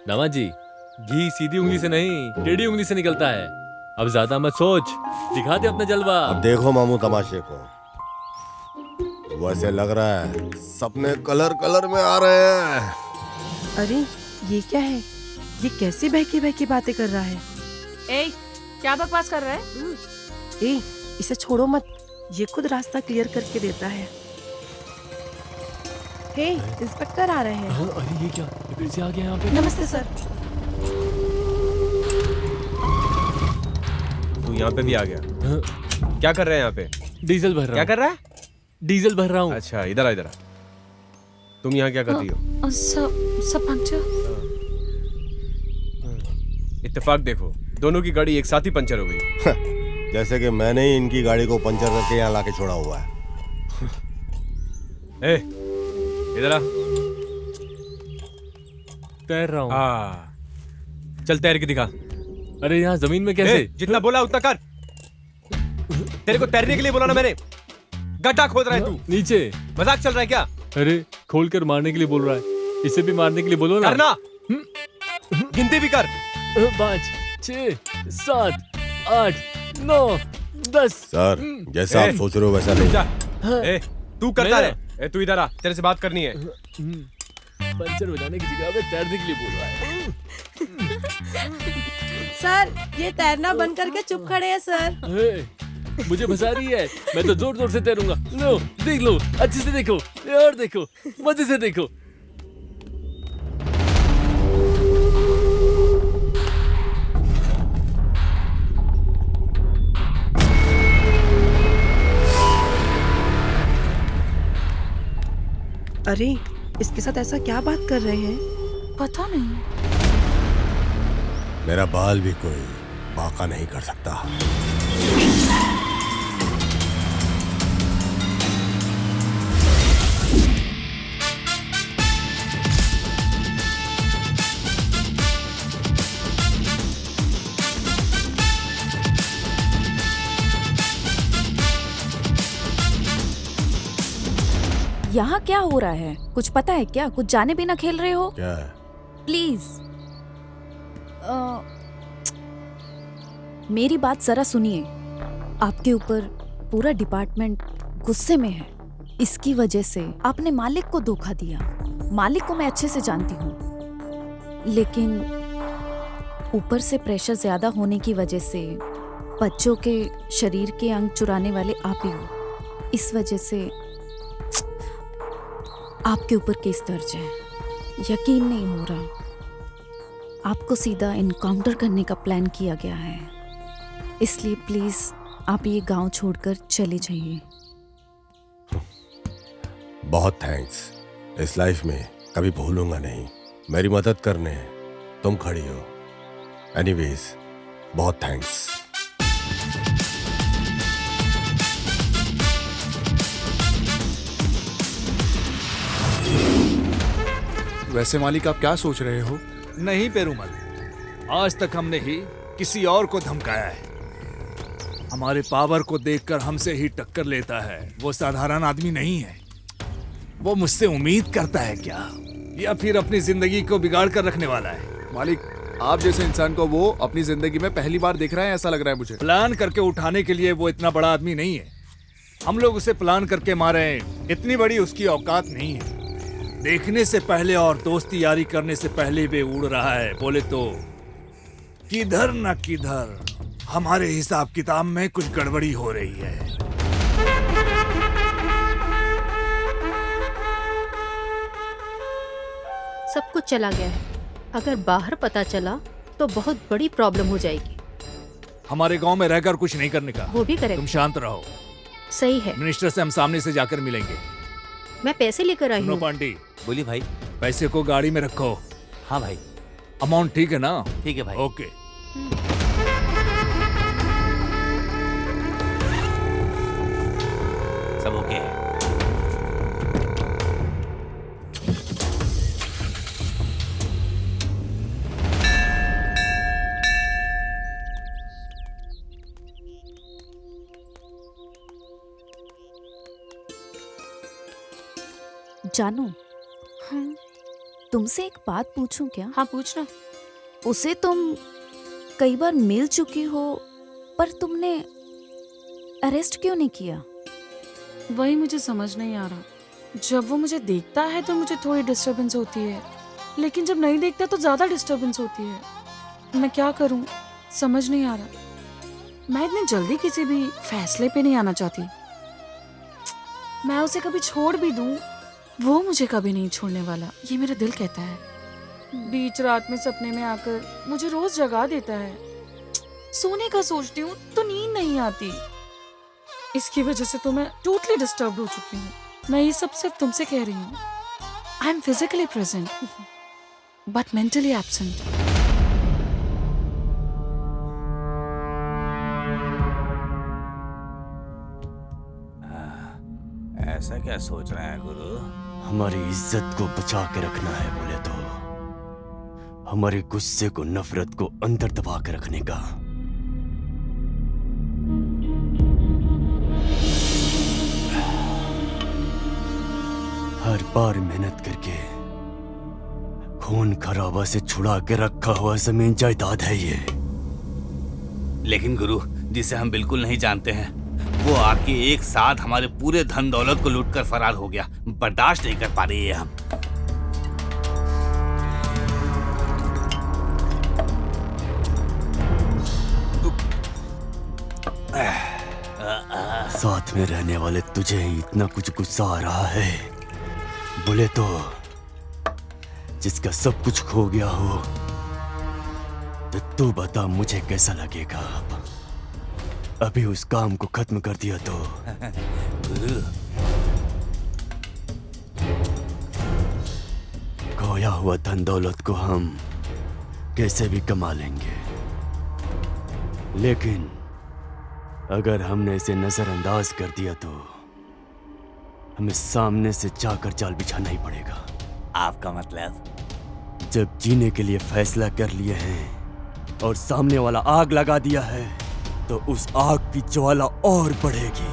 दामाद जी, घी सीधी उंगली से नहीं टेढ़ी उंगली से निकलता है। अब ज्यादा मत सोच, दिखा दे अपना जलवा। अब देखो मामू तमाशे को। वैसे लग रहा है सपने कलर कलर में आ रहे हैं। अरे ये क्या है? ये कैसी बहकी बहकी बातें कर रहा है? ए, क्या बकवास कर रहा है? ए, इसे छोड़ो मत, ये खुद रास्ता क्लियर करके देता है। हे, इंस्पेक्टर आ रहे हैं। अरे ये क्या, ये फिर से आ गया यहाँ पे। नमस्ते सर। तू यहाँ पे भी आ गया। क्या कर रहे हैं यहाँ पे? डीजल भर रहा हूँ। क्या कर रहा है? डीजल भर रहा हूँ। अच्छा इधर आ इधर आ। तुम यहाँ क्या कर रही हो? सब पंक्चर। इत्तेफाक देखो, दोनों की गाड़ी एक साथ ही पंचर हो गई। जैसे कि मैंने ही इनकी गाड़ी को पंचर करके यहाँ लाके छोड़ा हुआ है। ए, इधर आ। तैर रहा हूँ। चल तैर के दिखा। अरे यहाँ जमीन में कैसे? जितना बोला उतना कर। तेरे को तैरने के लिए बोला ना मैंने। गड्ढा खोद रहा है तू। नीचे मजाक चल रहा है क्या? अरे खोल कर मारने के लिए बोल रहा है, इसे भी मारने के लिए बोलो ना। करना। गिनती भी कर। 5 6 7 8 9 10। सर जैसा आप सोच रहे हो वैसा नहीं। ए, तू करता है। तू इधर आ, तेरे से बात करनी है। पंचर बजाने की जगह पे तैरने के लिए बोल रहा है। सर ये तैरना बंद करके चुप खड़े हैं सर। मुझे फंसा रही है, मैं तो जोर जोर से तैरूंगा। लो देख लो, अच्छे से देखो यार, देखो मजे से देखो। अरे इसके साथ ऐसा क्या बात कर रहे हैं? पता नहीं। मेरा बाल भी कोई बाका नहीं कर सकता। यहाँ क्या हो रहा है? कुछ पता है क्या? कुछ जाने बिना खेल रहे हो? क्या? प्लीज मेरी बात जरा सुनिए। आपके ऊपर पूरा डिपार्टमेंट गुस्से में है। इसकी वजह से आपने मालिक को धोखा दिया। मालिक को मैं अच्छे से जानती हूँ, लेकिन ऊपर से प्रेशर ज्यादा होने की वजह से बच्चों के शरीर के अंग चुराने वाले आप ही हो। इस वजह से आपके ऊपर केस दर्ज है। यकीन नहीं हो रहा। आपको सीधा इनकाउंटर करने का प्लान किया गया है। इसलिए प्लीज आप ये गांव छोड़कर चले जाइए। बहुत थैंक्स। इस लाइफ में कभी भूलूंगा नहीं। मेरी मदद करने तुम खड़ी हो। एनीवेज बहुत थैंक्स। वैसे मालिक आप क्या सोच रहे हो? नहीं पेरूमल, आज तक हमने ही किसी और को धमकाया है। हमारे पावर को देखकर हमसे ही टक्कर लेता है। वो साधारण आदमी नहीं है। वो मुझसे उम्मीद करता है क्या, या फिर अपनी जिंदगी को बिगाड़ कर रखने वाला है? मालिक आप जैसे इंसान को वो अपनी जिंदगी में पहली बार देख रहे हैं, ऐसा लग रहा है मुझे। प्लान करके उठाने के लिए वो इतना बड़ा आदमी नहीं है। हम लोग उसे प्लान करके मारे हैं, इतनी बड़ी उसकी औकात नहीं है। देखने से पहले और दोस्ती यारी करने से पहले भी उड़ रहा है। बोले तो किधर न किधर हमारे हिसाब किताब में कुछ गड़बड़ी हो रही है। सब कुछ चला गया है। अगर बाहर पता चला तो बहुत बड़ी प्रॉब्लम हो जाएगी। हमारे गांव में रहकर कुछ नहीं करने का। वो भी करेक्ट। तुम शांत रहो। सही है। मिनिस्टर से हम सामने से जाकर मिलेंगे। मैं पैसे लेकर आई सुनो हूँ। पांडी, बोलिए भाई। पैसे को गाड़ी में रखो। हाँ भाई। अमाउंट ठीक है ना? ठीक है भाई। ओके। सब ओके है। जानू, तुमसे एक बात पूछूं क्या? हाँ पूछना। उसे तुम कई बार मिल चुकी हो, पर तुमने अरेस्ट क्यों नहीं किया? वही मुझे समझ नहीं आ रहा। जब वो मुझे देखता है तो मुझे थोड़ी डिस्टरबेंस होती है, लेकिन जब नहीं देखता तो ज्यादा डिस्टरबेंस होती है। मैं क्या करूं, समझ नहीं आ रहा। मैं इतनी जल्दी किसी भी फैसले पे नहीं आना चाहती। मैं उसे कभी छोड़ भी दूं, वो मुझे कभी नहीं छोड़ने वाला, ये मेरा दिल कहता है। बीच रात में सपने में आकर मुझे रोज जगा देता है। सोने का सोचती हूँ तो नींद नहीं आती। इसकी वजह से तो मैं टोटली डिस्टर्ब हो चुकी हूँ। मैं ये सब सिर्फ तुमसे कह रही हूँ। I am physically present but mentally absent. ऐसा क्या सोच रहे हैं गुरु? हमारी इज्जत को बचा के रखना है बोले तो हमारे गुस्से को, नफरत को अंदर दबा के रखने का। हर बार मेहनत करके खून खराबा से छुड़ा के रखा हुआ जमीन जायदाद है ये। लेकिन गुरु, जिसे हम बिल्कुल नहीं जानते हैं, वो आके एक साथ हमारे पूरे धन दौलत को लूटकर फरार हो गया। बर्दाश्त नहीं कर पा रही है हम। साथ में रहने वाले तुझे ही इतना कुछ गुस्सा आ रहा है बोले तो जिसका सब कुछ खो गया हो, तो तू बता मुझे कैसा लगेगा? अभी उस काम को खत्म कर दिया तो खोया हुआ धन दौलत को हम कैसे भी कमा लेंगे, लेकिन अगर हमने इसे नजरअंदाज कर दिया तो हमें सामने से जाकर जाल बिछाना ही पड़ेगा। आपका मतलब? जब जीने के लिए फैसला कर लिए हैं और सामने वाला आग लगा दिया है, तो उस आग की ज्वाला और बढ़ेगी।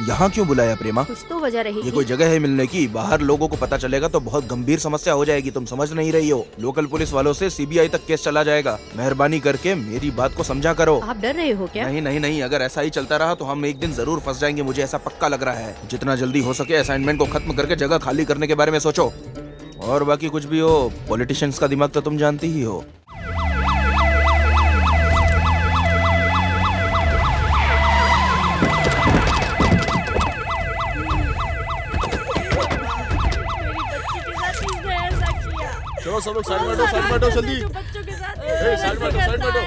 यहाँ क्यों बुलाया प्रेमा? कुछ तो वजह रहेगी। ये कोई जगह है मिलने की? बाहर लोगों को पता चलेगा तो बहुत गंभीर समस्या हो जाएगी। तुम समझ नहीं रही हो। लोकल पुलिस वालों से सीबीआई तक केस चला जाएगा। मेहरबानी करके मेरी बात को समझा करो। आप डर रहे हो क्या? नहीं नहीं नहीं, अगर ऐसा ही चलता रहा तो हम एक दिन जरूर फंस जाएंगे। मुझे ऐसा पक्का लग रहा है। जितना जल्दी हो सके असाइनमेंट को खत्म करके जगह खाली करने के बारे में सोचो। और बाकी कुछ भी हो, पॉलिटिशियंस का दिमाग तो तुम जानती ही हो। चलो सब लोग साइड में बैठो जल्दी। बच्चों के साथ साइड में बैठो।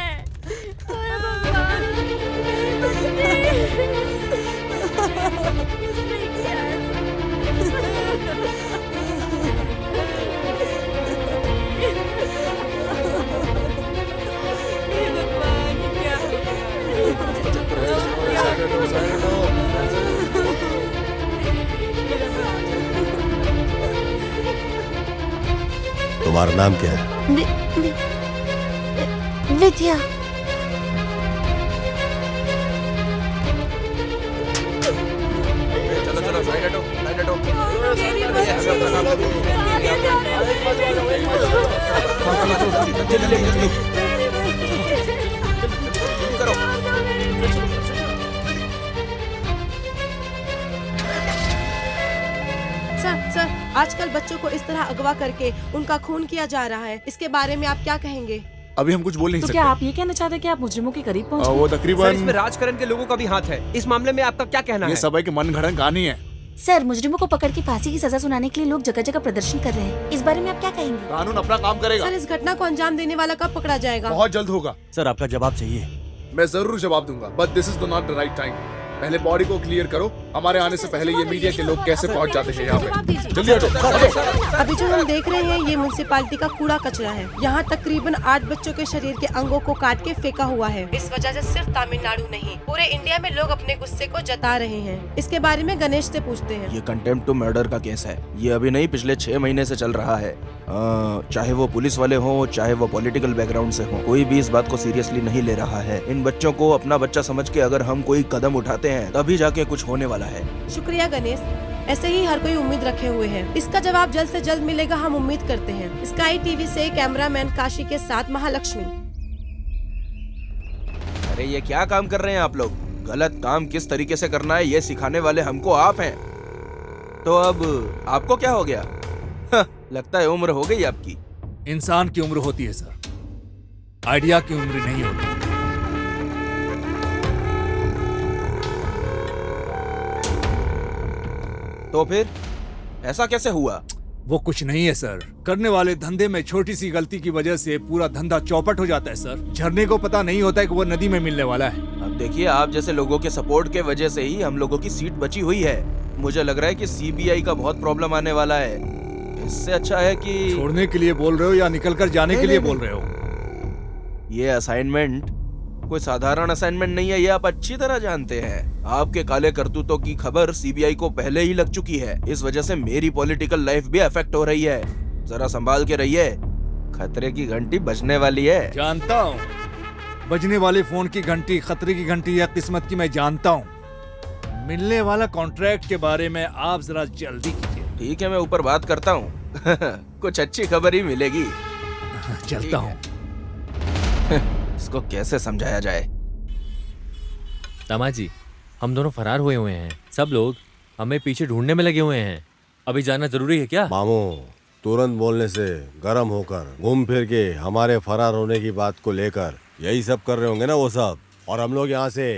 तुम्हारा नाम क्या है? विद्या। चलो चलो साइड हटो, साइड हटो। सर, आजकल बच्चों को इस तरह अगवा करके उनका खून किया जा रहा है। इसके बारे में आप क्या कहेंगे? अभी हम कुछ बोल नहीं तो सकते। क्या आप ये कहना चाहते हैं कि आप मुजरिमों के करीब पहुंचे? वो सर, तकरीबन इसमें राजकरण के लोगों का भी हाथ है। इस मामले में आपका क्या कहना ये है? सब है कि मनगढ़ंत कहानी है। सर, मुजरिमों को पकड़ के फांसी की सजा सुनाने के लिए लोग जगह जगह प्रदर्शन कर रहे हैं। इस बारे में आप क्या कहेंगे? कानून अपना काम करेगा। सर, इस घटना को अंजाम देने वाला कब पकड़ा जाएगा? बहुत जल्द होगा। सर आपका जवाब चाहिए। मैं जरूर जवाब दूंगा, but this is not the right time. पहले बॉडी को क्लियर करो। हमारे आने से पहले ये मीडिया के लोग कैसे पहुंच जाते हैं यहाँ जवाब पे? दीजिए। जल्दी हटो। अभी जो हम देख रहे हैं ये म्युनिसिपालिटी का कूड़ा कचरा है। यहाँ तकरीबन 8 बच्चों के शरीर के अंगों को काट के फेंका हुआ है। इस वजह से सिर्फ तमिलनाडु नहीं पूरे इंडिया में लोग अपने गुस्से को जता रहे हैं। इसके बारे में गणेश से पूछते हैं। ये कंटेम्प्ट टू मर्डर का केस है। ये अभी नहीं, पिछले 6 महीने से चल रहा है। चाहे वो पुलिस वाले हों, चाहे वो पॉलिटिकल बैकग्राउंड से हों, कोई भी इस बात को सीरियसली नहीं ले रहा है। इन बच्चों को अपना बच्चा समझ के अगर हम कोई कदम उठाते हैं तभी जाके कुछ होने वाला है। शुक्रिया गणेश, ऐसे ही हर कोई उम्मीद रखे हुए है। इसका जवाब जल्द से जल्द मिलेगा, हम उम्मीद करते हैं। स्काई टीवी से कैमरामैन काशी के साथ महालक्ष्मी। अरे ये क्या काम कर रहे हैं आप लोग? गलत काम किस तरीके से करना है ये सिखाने वाले हमको आप हैं। तो अब आपको क्या हो गया? लगता है उम्र हो गई आपकी। इंसान की उम्र होती है सर, आइडिया की उम्र नहीं होती। तो फिर ऐसा कैसे हुआ? वो कुछ नहीं है सर, करने वाले धंधे में छोटी सी गलती की वजह से पूरा धंधा चौपट हो जाता है सर। झरने को पता नहीं होता है कि वो नदी में मिलने वाला है। अब देखिए, आप जैसे लोगों के सपोर्ट के वजह से ही हम लोगों की सीट बची हुई है। मुझे लग रहा है कि सीबीआई का बहुत प्रॉब्लम आने वाला है। इससे अच्छा है कि छोड़ने के लिए बोल रहे हो या निकल कर जाने के लिए बोल रहे हो? ये असाइनमेंट कोई साधारण असाइनमेंट नहीं है, ये आप अच्छी तरह जानते हैं। आपके काले करतूतों की खबर सीबीआई को पहले ही लग चुकी है। इस वजह से मेरी पॉलिटिकल लाइफ भी अफेक्ट हो रही है। जरा संभाल के रहिए, खतरे की घंटी बजने वाली है। जानता हूँ, बजने वाले फोन की घंटी खतरे की घंटी या किस्मत की मैं जानता हूँ। मिलने वाला कॉन्ट्रैक्ट के बारे में आप जरा जल्दी कीजिए। ठीक है, मैं ऊपर बात करता हूँ। कुछ अच्छी खबर ही मिलेगी। चलता हूँ। इसको कैसे समझाया जाए? दामाजी, हम दोनों फरार हुए हैं। सब लोग हमें पीछे ढूंढने में लगे हुए हैं। अभी जाना जरूरी है क्या? मामू, तुरंत बोलने से गर्म होकर घूम फिर के हमारे फरार होने की बात को लेकर यही सब कर रहे होंगे ना वो सब, और हम लोग यहाँ से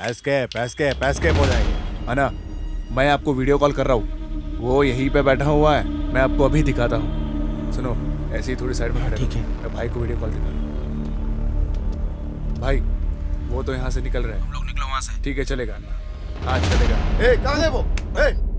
एस्केप हो जाएंगे। अना, मैं आपको वीडियो कॉल कर रहा हूँ, वो यहीं पे बैठा हुआ है। मैं आपको अभी दिखाता हूँ। सुनो, ऐसे ही थोड़ी साइड में खड़े। ठीक है, मैं भाई को वीडियो कॉल दिखा रहा हूँ। भाई, वो तो यहाँ से निकल रहे हैं। हम लोग निकलो वहाँ से। ठीक है, चलेगा। हाँ चलेगा। ए, कहाँ है वो? ए!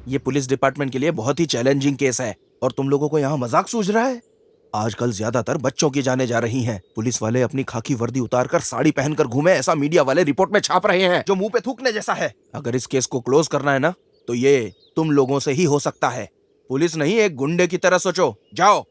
ये पुलिस डिपार्टमेंट के लिए बहुत ही चैलेंजिंग केस है और तुम लोगों को यहाँ मजाक सूझ रहा है। आजकल ज्यादातर बच्चों की जाने जा रही हैं। पुलिस वाले अपनी खाकी वर्दी उतारकर साड़ी पहनकर घूमे, ऐसा मीडिया वाले रिपोर्ट में छाप रहे हैं, जो मुंह पे थूकने जैसा है। अगर इस केस को क्लोज करना है ना, तो ये तुम लोगों से ही हो सकता है। पुलिस नहीं, एक गुंडे की तरह सोचो। जाओ।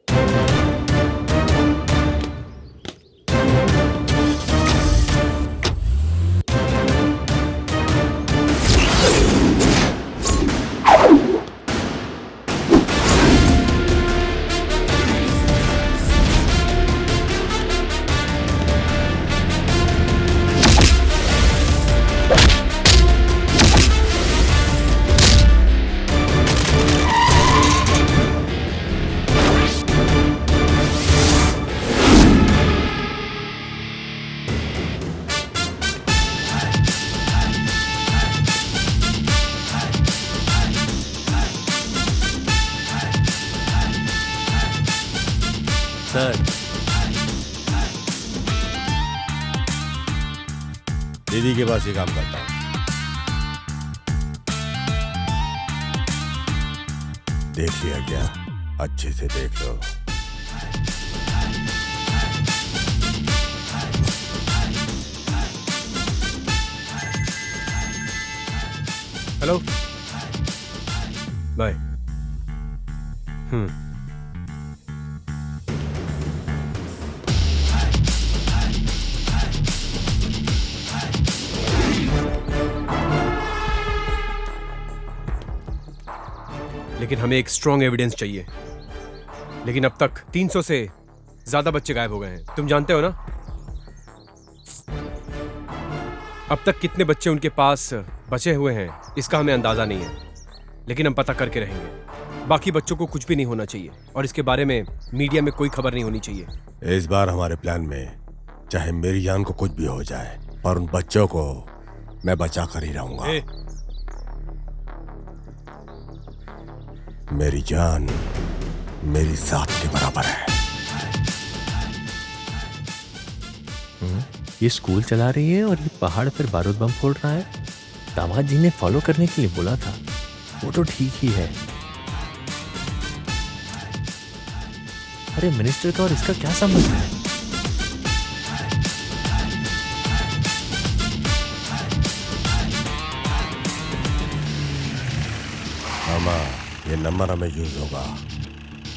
सर, दीदी के पास ही काम करता हूँ। देख लिया क्या? अच्छे से देख लो। Hello, bye. लेकिन हमें एक स्ट्रॉन्ग एविडेंस चाहिए। लेकिन अब तक 300 से ज्यादा बच्चे गायब हो गए हैं, तुम जानते हो ना? अब तक कितने बच्चे उनके पास बचे हुए हैं इसका हमें अंदाजा नहीं है, लेकिन हम पता करके रहेंगे। बाकी बच्चों को कुछ भी नहीं होना चाहिए और इसके बारे में मीडिया में कोई खबर नहीं होनी चाहिए। इस बार हमारे प्लान में चाहे मेरी जान को कुछ भी हो जाए, पर उन बच्चों को मैं बचा कर ही रहूंगा। मेरी जान मेरी जात के बराबर है। ये स्कूल चला रही है और ये पहाड़ पर बारूद बम फोड़ रहा है। दामाद जी ने फॉलो करने के लिए बोला था, वो तो ठीक ही है। अरे मिनिस्टर का और इसका क्या संबंध है? मामा, ये नंबर हमें यूज होगा।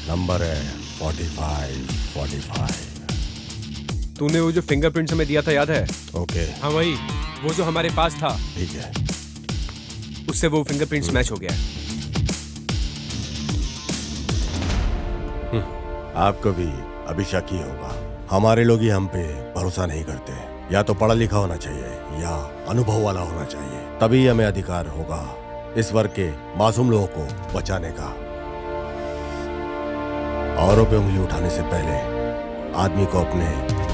नंबर है 4545। तूने वो जो फिंगरप्रिंट्स हमें दिया था याद है? ओके। हाँ वही, वो जो हमारे पास था। ठीक है। उससे वो फिंगरप्रिंट्स मैच हो गया। आपको भी अभी शक ही होगा। हमारे लोग ही हम पे भरोसा नहीं करते। या तो पढ़ा लिखा होना चाहिए या अनुभव वाला होना चाहिए, तभी हमें अधिकार होगा इस वर्ग के मासूम लोगों को बचाने का। औरों पे उंगली उठाने से पहले आदमी को अपने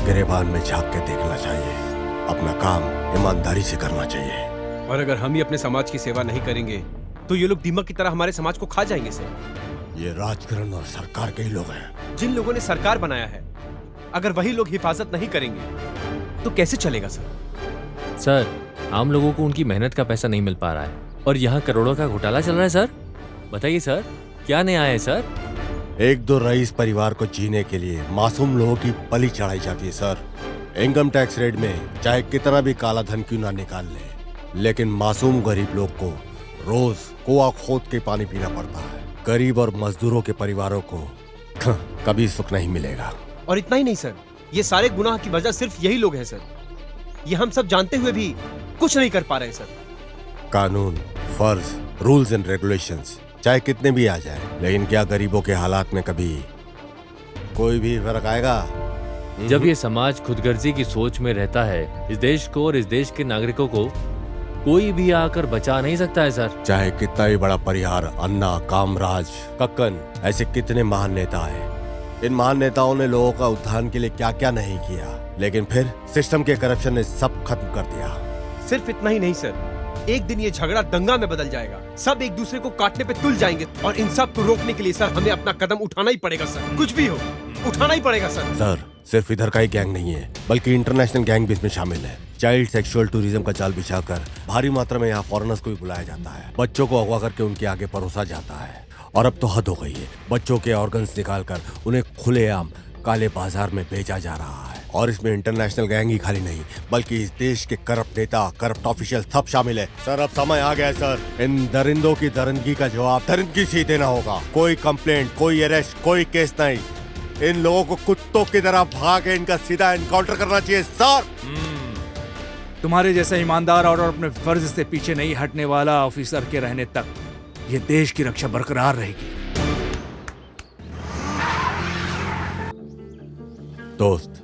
गिरेबान में झांक के देखना चाहिए। अपना काम ईमानदारी से करना चाहिए। और अगर हम ही अपने समाज की सेवा नहीं करेंगे तो ये लोग दीमक की तरह हमारे समाज को खा जाएंगे सर। ये राजकरण और सरकार के ही लोग हैं। जिन लोगों ने सरकार बनाया है, अगर वही लोग हिफाजत नहीं करेंगे तो कैसे चलेगा सर? सर, आम लोगों को उनकी मेहनत का पैसा नहीं मिल पा रहा है और यहाँ करोड़ों का घोटाला चल रहा है सर। बताइए सर, क्या नया है सर? एक दो रईस परिवार को जीने के लिए मासूम लोगों की बलि चढ़ाई जाती है सर। इनकम टैक्स रेट में चाहे कितना भी काला धन क्यों ना निकाल ले, लेकिन मासूम गरीब लोग को रोज कुआं खोद के पानी पीना पड़ता है। गरीब और मजदूरों के परिवारों को कभी सुख नहीं मिलेगा। और इतना ही नहीं सर, ये सारे गुनाह की वजह सिर्फ यही लोग हैं सर। ये हम सब जानते हुए भी कुछ नहीं कर पा रहे सर। कानून, फर्ज, रूल्स एंड रेगुलेशंस चाहे कितने भी आ जाए, लेकिन क्या गरीबों के हालात में कभी कोई भी फर्क आएगा? जब ये समाज खुदगर्जी की सोच में रहता है, इस देश को और इस देश के नागरिकों को कोई भी आकर बचा नहीं सकता है सर। चाहे कितना भी बड़ा परिहार, अन्ना, कामराज, कक्कन, ऐसे कितने महान नेता हैं। इन महान नेताओं ने लोगों का उत्थान के लिए क्या क्या नहीं किया, लेकिन फिर सिस्टम के करप्शन ने सब खत्म कर दिया। सिर्फ इतना ही नहीं सर, एक दिन ये झगड़ा दंगा में बदल जाएगा। सब एक दूसरे को काटने पे तुल जाएंगे और इन सब को रोकने के लिए सर हमें अपना कदम उठाना ही पड़ेगा सर। कुछ भी हो, उठाना ही पड़ेगा सर। सर, सिर्फ इधर का ही गैंग नहीं है, बल्कि इंटरनेशनल गैंग भी इसमें शामिल है। चाइल्ड सेक्सुअल टूरिज्म का जाल बिछाकर भारी मात्रा में यहाँ फॉरेनर्स को भी बुलाया जाता है। बच्चों को अगवा करके उनके आगे परोसा जाता है। और अब तो हद हो गई है, बच्चों के ऑर्गन्स निकालकर उन्हें खुलेआम काले बाजार में बेचा जा रहा है। और इसमें इंटरनेशनल गैंग ही खाली नहीं, बल्कि इस देश के करप्ट नेता, करप्ट ऑफिशियल सब शामिल है। सर, अब समय आ गया है सर। इन दरिंदों की दरिंदगी का जवाब दरिंदगी से ही देना होगा। कोई कंप्लेंट, कोई अरेस्ट, कोई केस नहीं। इन लोगों को कुत्तों की तरह भाग के इनका सीधा एनकाउंटर करना चाहिए सर। तुम्हारे जैसा ईमानदार और अपने फर्ज से पीछे नहीं हटने वाला ऑफिसर के रहने तक ये देश की रक्षा बरकरार रहेगी। दोस्त,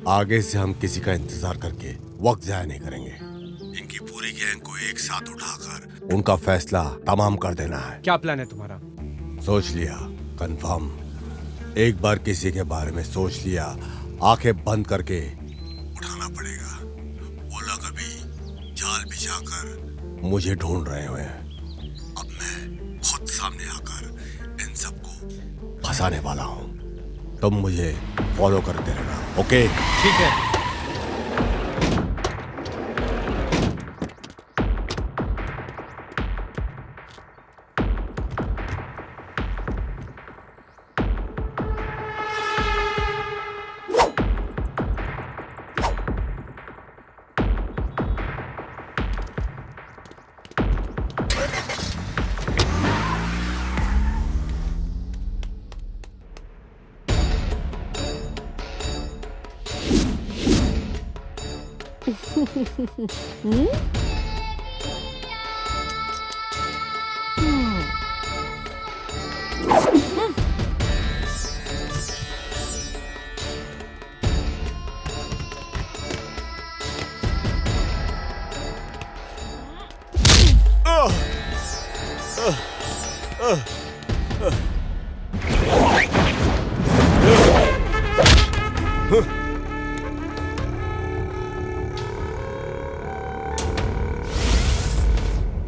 आगे से हम किसी का इंतजार करके वक्त जाया नहीं करेंगे। इनकी पूरी गैंग को एक साथ उठाकर उनका फैसला तमाम कर देना है। क्या प्लान है तुम्हारा? सोच लिया, कंफर्म। एक बार किसी के बारे में सोच लिया, आंखें बंद करके उठाना पड़ेगा। वो लोग अभी जाल बिछाकर मुझे ढूंढ रहे हुए हैं। अब मैं खुद सामने आकर इन सबको फंसाने वाला हूँ। तुम मुझे फॉलो करते रहना, ओके? ठीक है।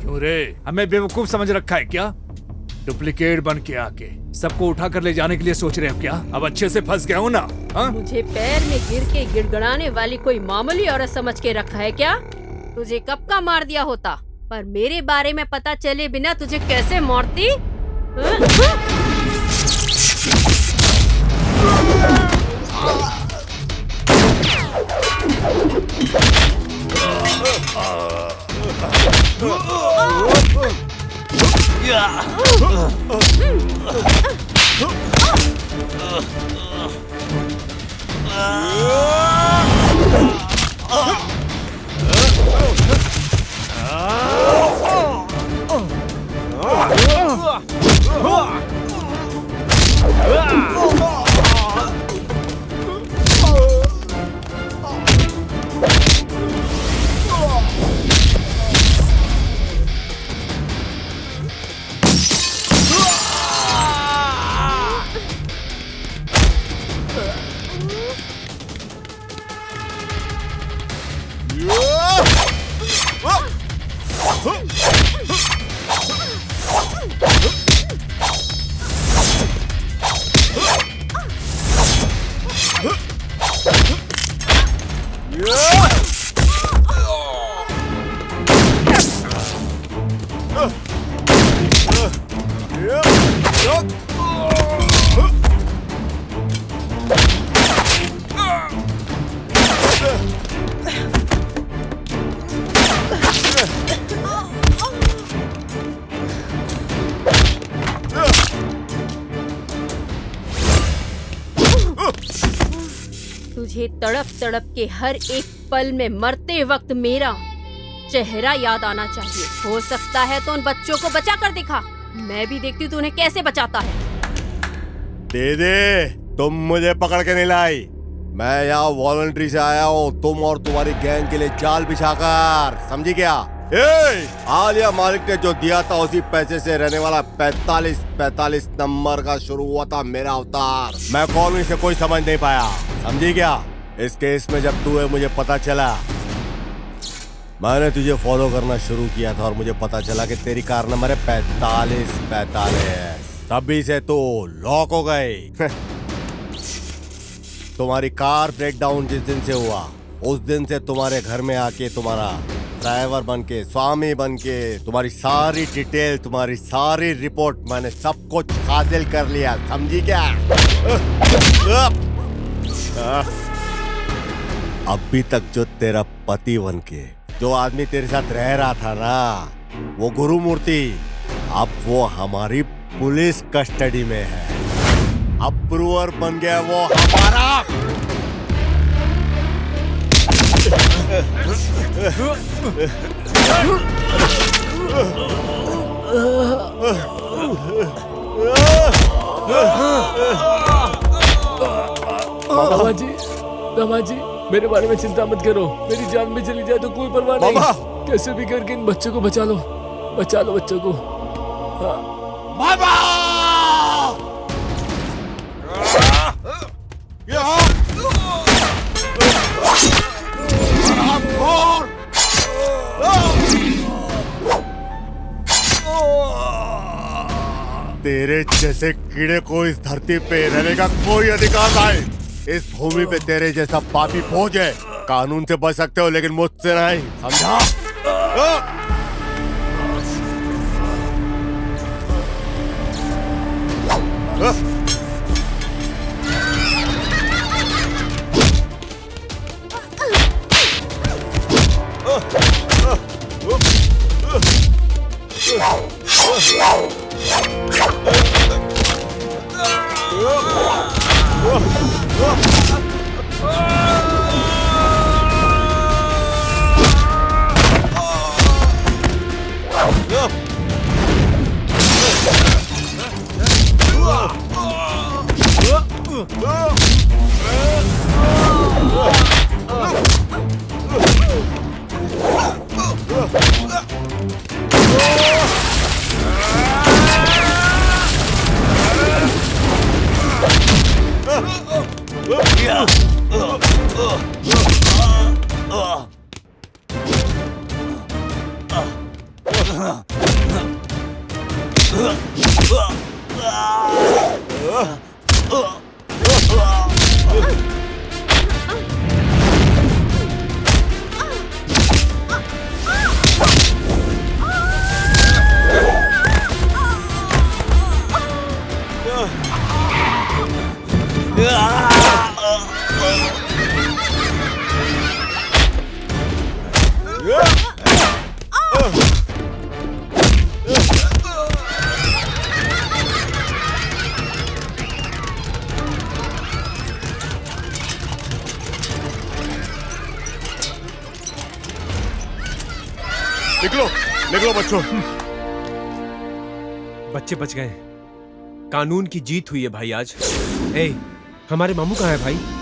क्यों रे, हमें बेवकूफ समझ रखा है क्या? डुप्लीकेट बन के आके सबको उठा कर ले जाने के लिए सोच रहे हो क्या? अब अच्छे से फंस गया हूँ ना? हाँ? मुझे पैर में गिर के गिड़गड़ाने वाली कोई मामूली औरत समझ के रखा है क्या? तुझे कब का मार दिया होता, पर मेरे बारे में पता चले बिना तुझे कैसे मारती? तुझे तड़प तड़प के हर एक पल में मरते वक्त मेरा चेहरा याद आना चाहिए। हो सकता है तो उन बच्चों को बचा कर दिखा, मैं भी देखती हूँ तू उन्हें कैसे बचाता है। दीदी, तुम मुझे पकड़ के नहीं लाई, मैं यहाँ वॉलंटरी से आया हूँ तुम और तुम्हारी गैंग के लिए जाल बिछाकर, समझी क्या? आलिया मालिक ने जो दिया था उसी पैसे से रहने वाला 45 नंबर का शुरू हुआ था मेरा अवतार। मैं कॉलोनी से कोई समझ नहीं पाया, समझी क्या? इस केस में जब तू है मुझे पता चला, मैंने तुझे फॉलो करना शुरू किया था और मुझे पता चला कि तेरी कार नंबर है 45। तभी से तो लॉक हो गई। तुम्हारी कार ब्रेकडाउन जिस दिन से हुआ उस दिन से तुम्हारे घर में आके तुम्हारा ड्राइवर बनके, स्वामी बनके, तुम्हारी सारी डिटेल, तुम्हारी सारी रिपोर्ट मैंने सब कुछ हासिल कर लिया, समझी क्या? अभी तक जो तेरा पति बनके जो आदमी तेरे साथ रह रहा था ना, वो गुरुमूर्ति, अब वो हमारी पुलिस कस्टडी में है। अप्रूवर बन गया वो हमारा। मामा जी, मेरे बारे में चिंता मत करो, मेरी जान भी चली जाए तो कोई परवाह नहीं। कैसे भी करके इन बच्चों को बचा लो बच्चों को। मामा! तेरे जैसे कीड़े को इस धरती पे रहने का कोई अधिकार नहीं। इस भूमि पे तेरे जैसा पापी फौज है। कानून से बच सकते हो लेकिन मुझसे नहीं, समझा? निकलो निकलो बच्चों। बच्चे बच गए। कानून की जीत हुई है भाई आज। ए, हमारे मामू कहाँ है भाई?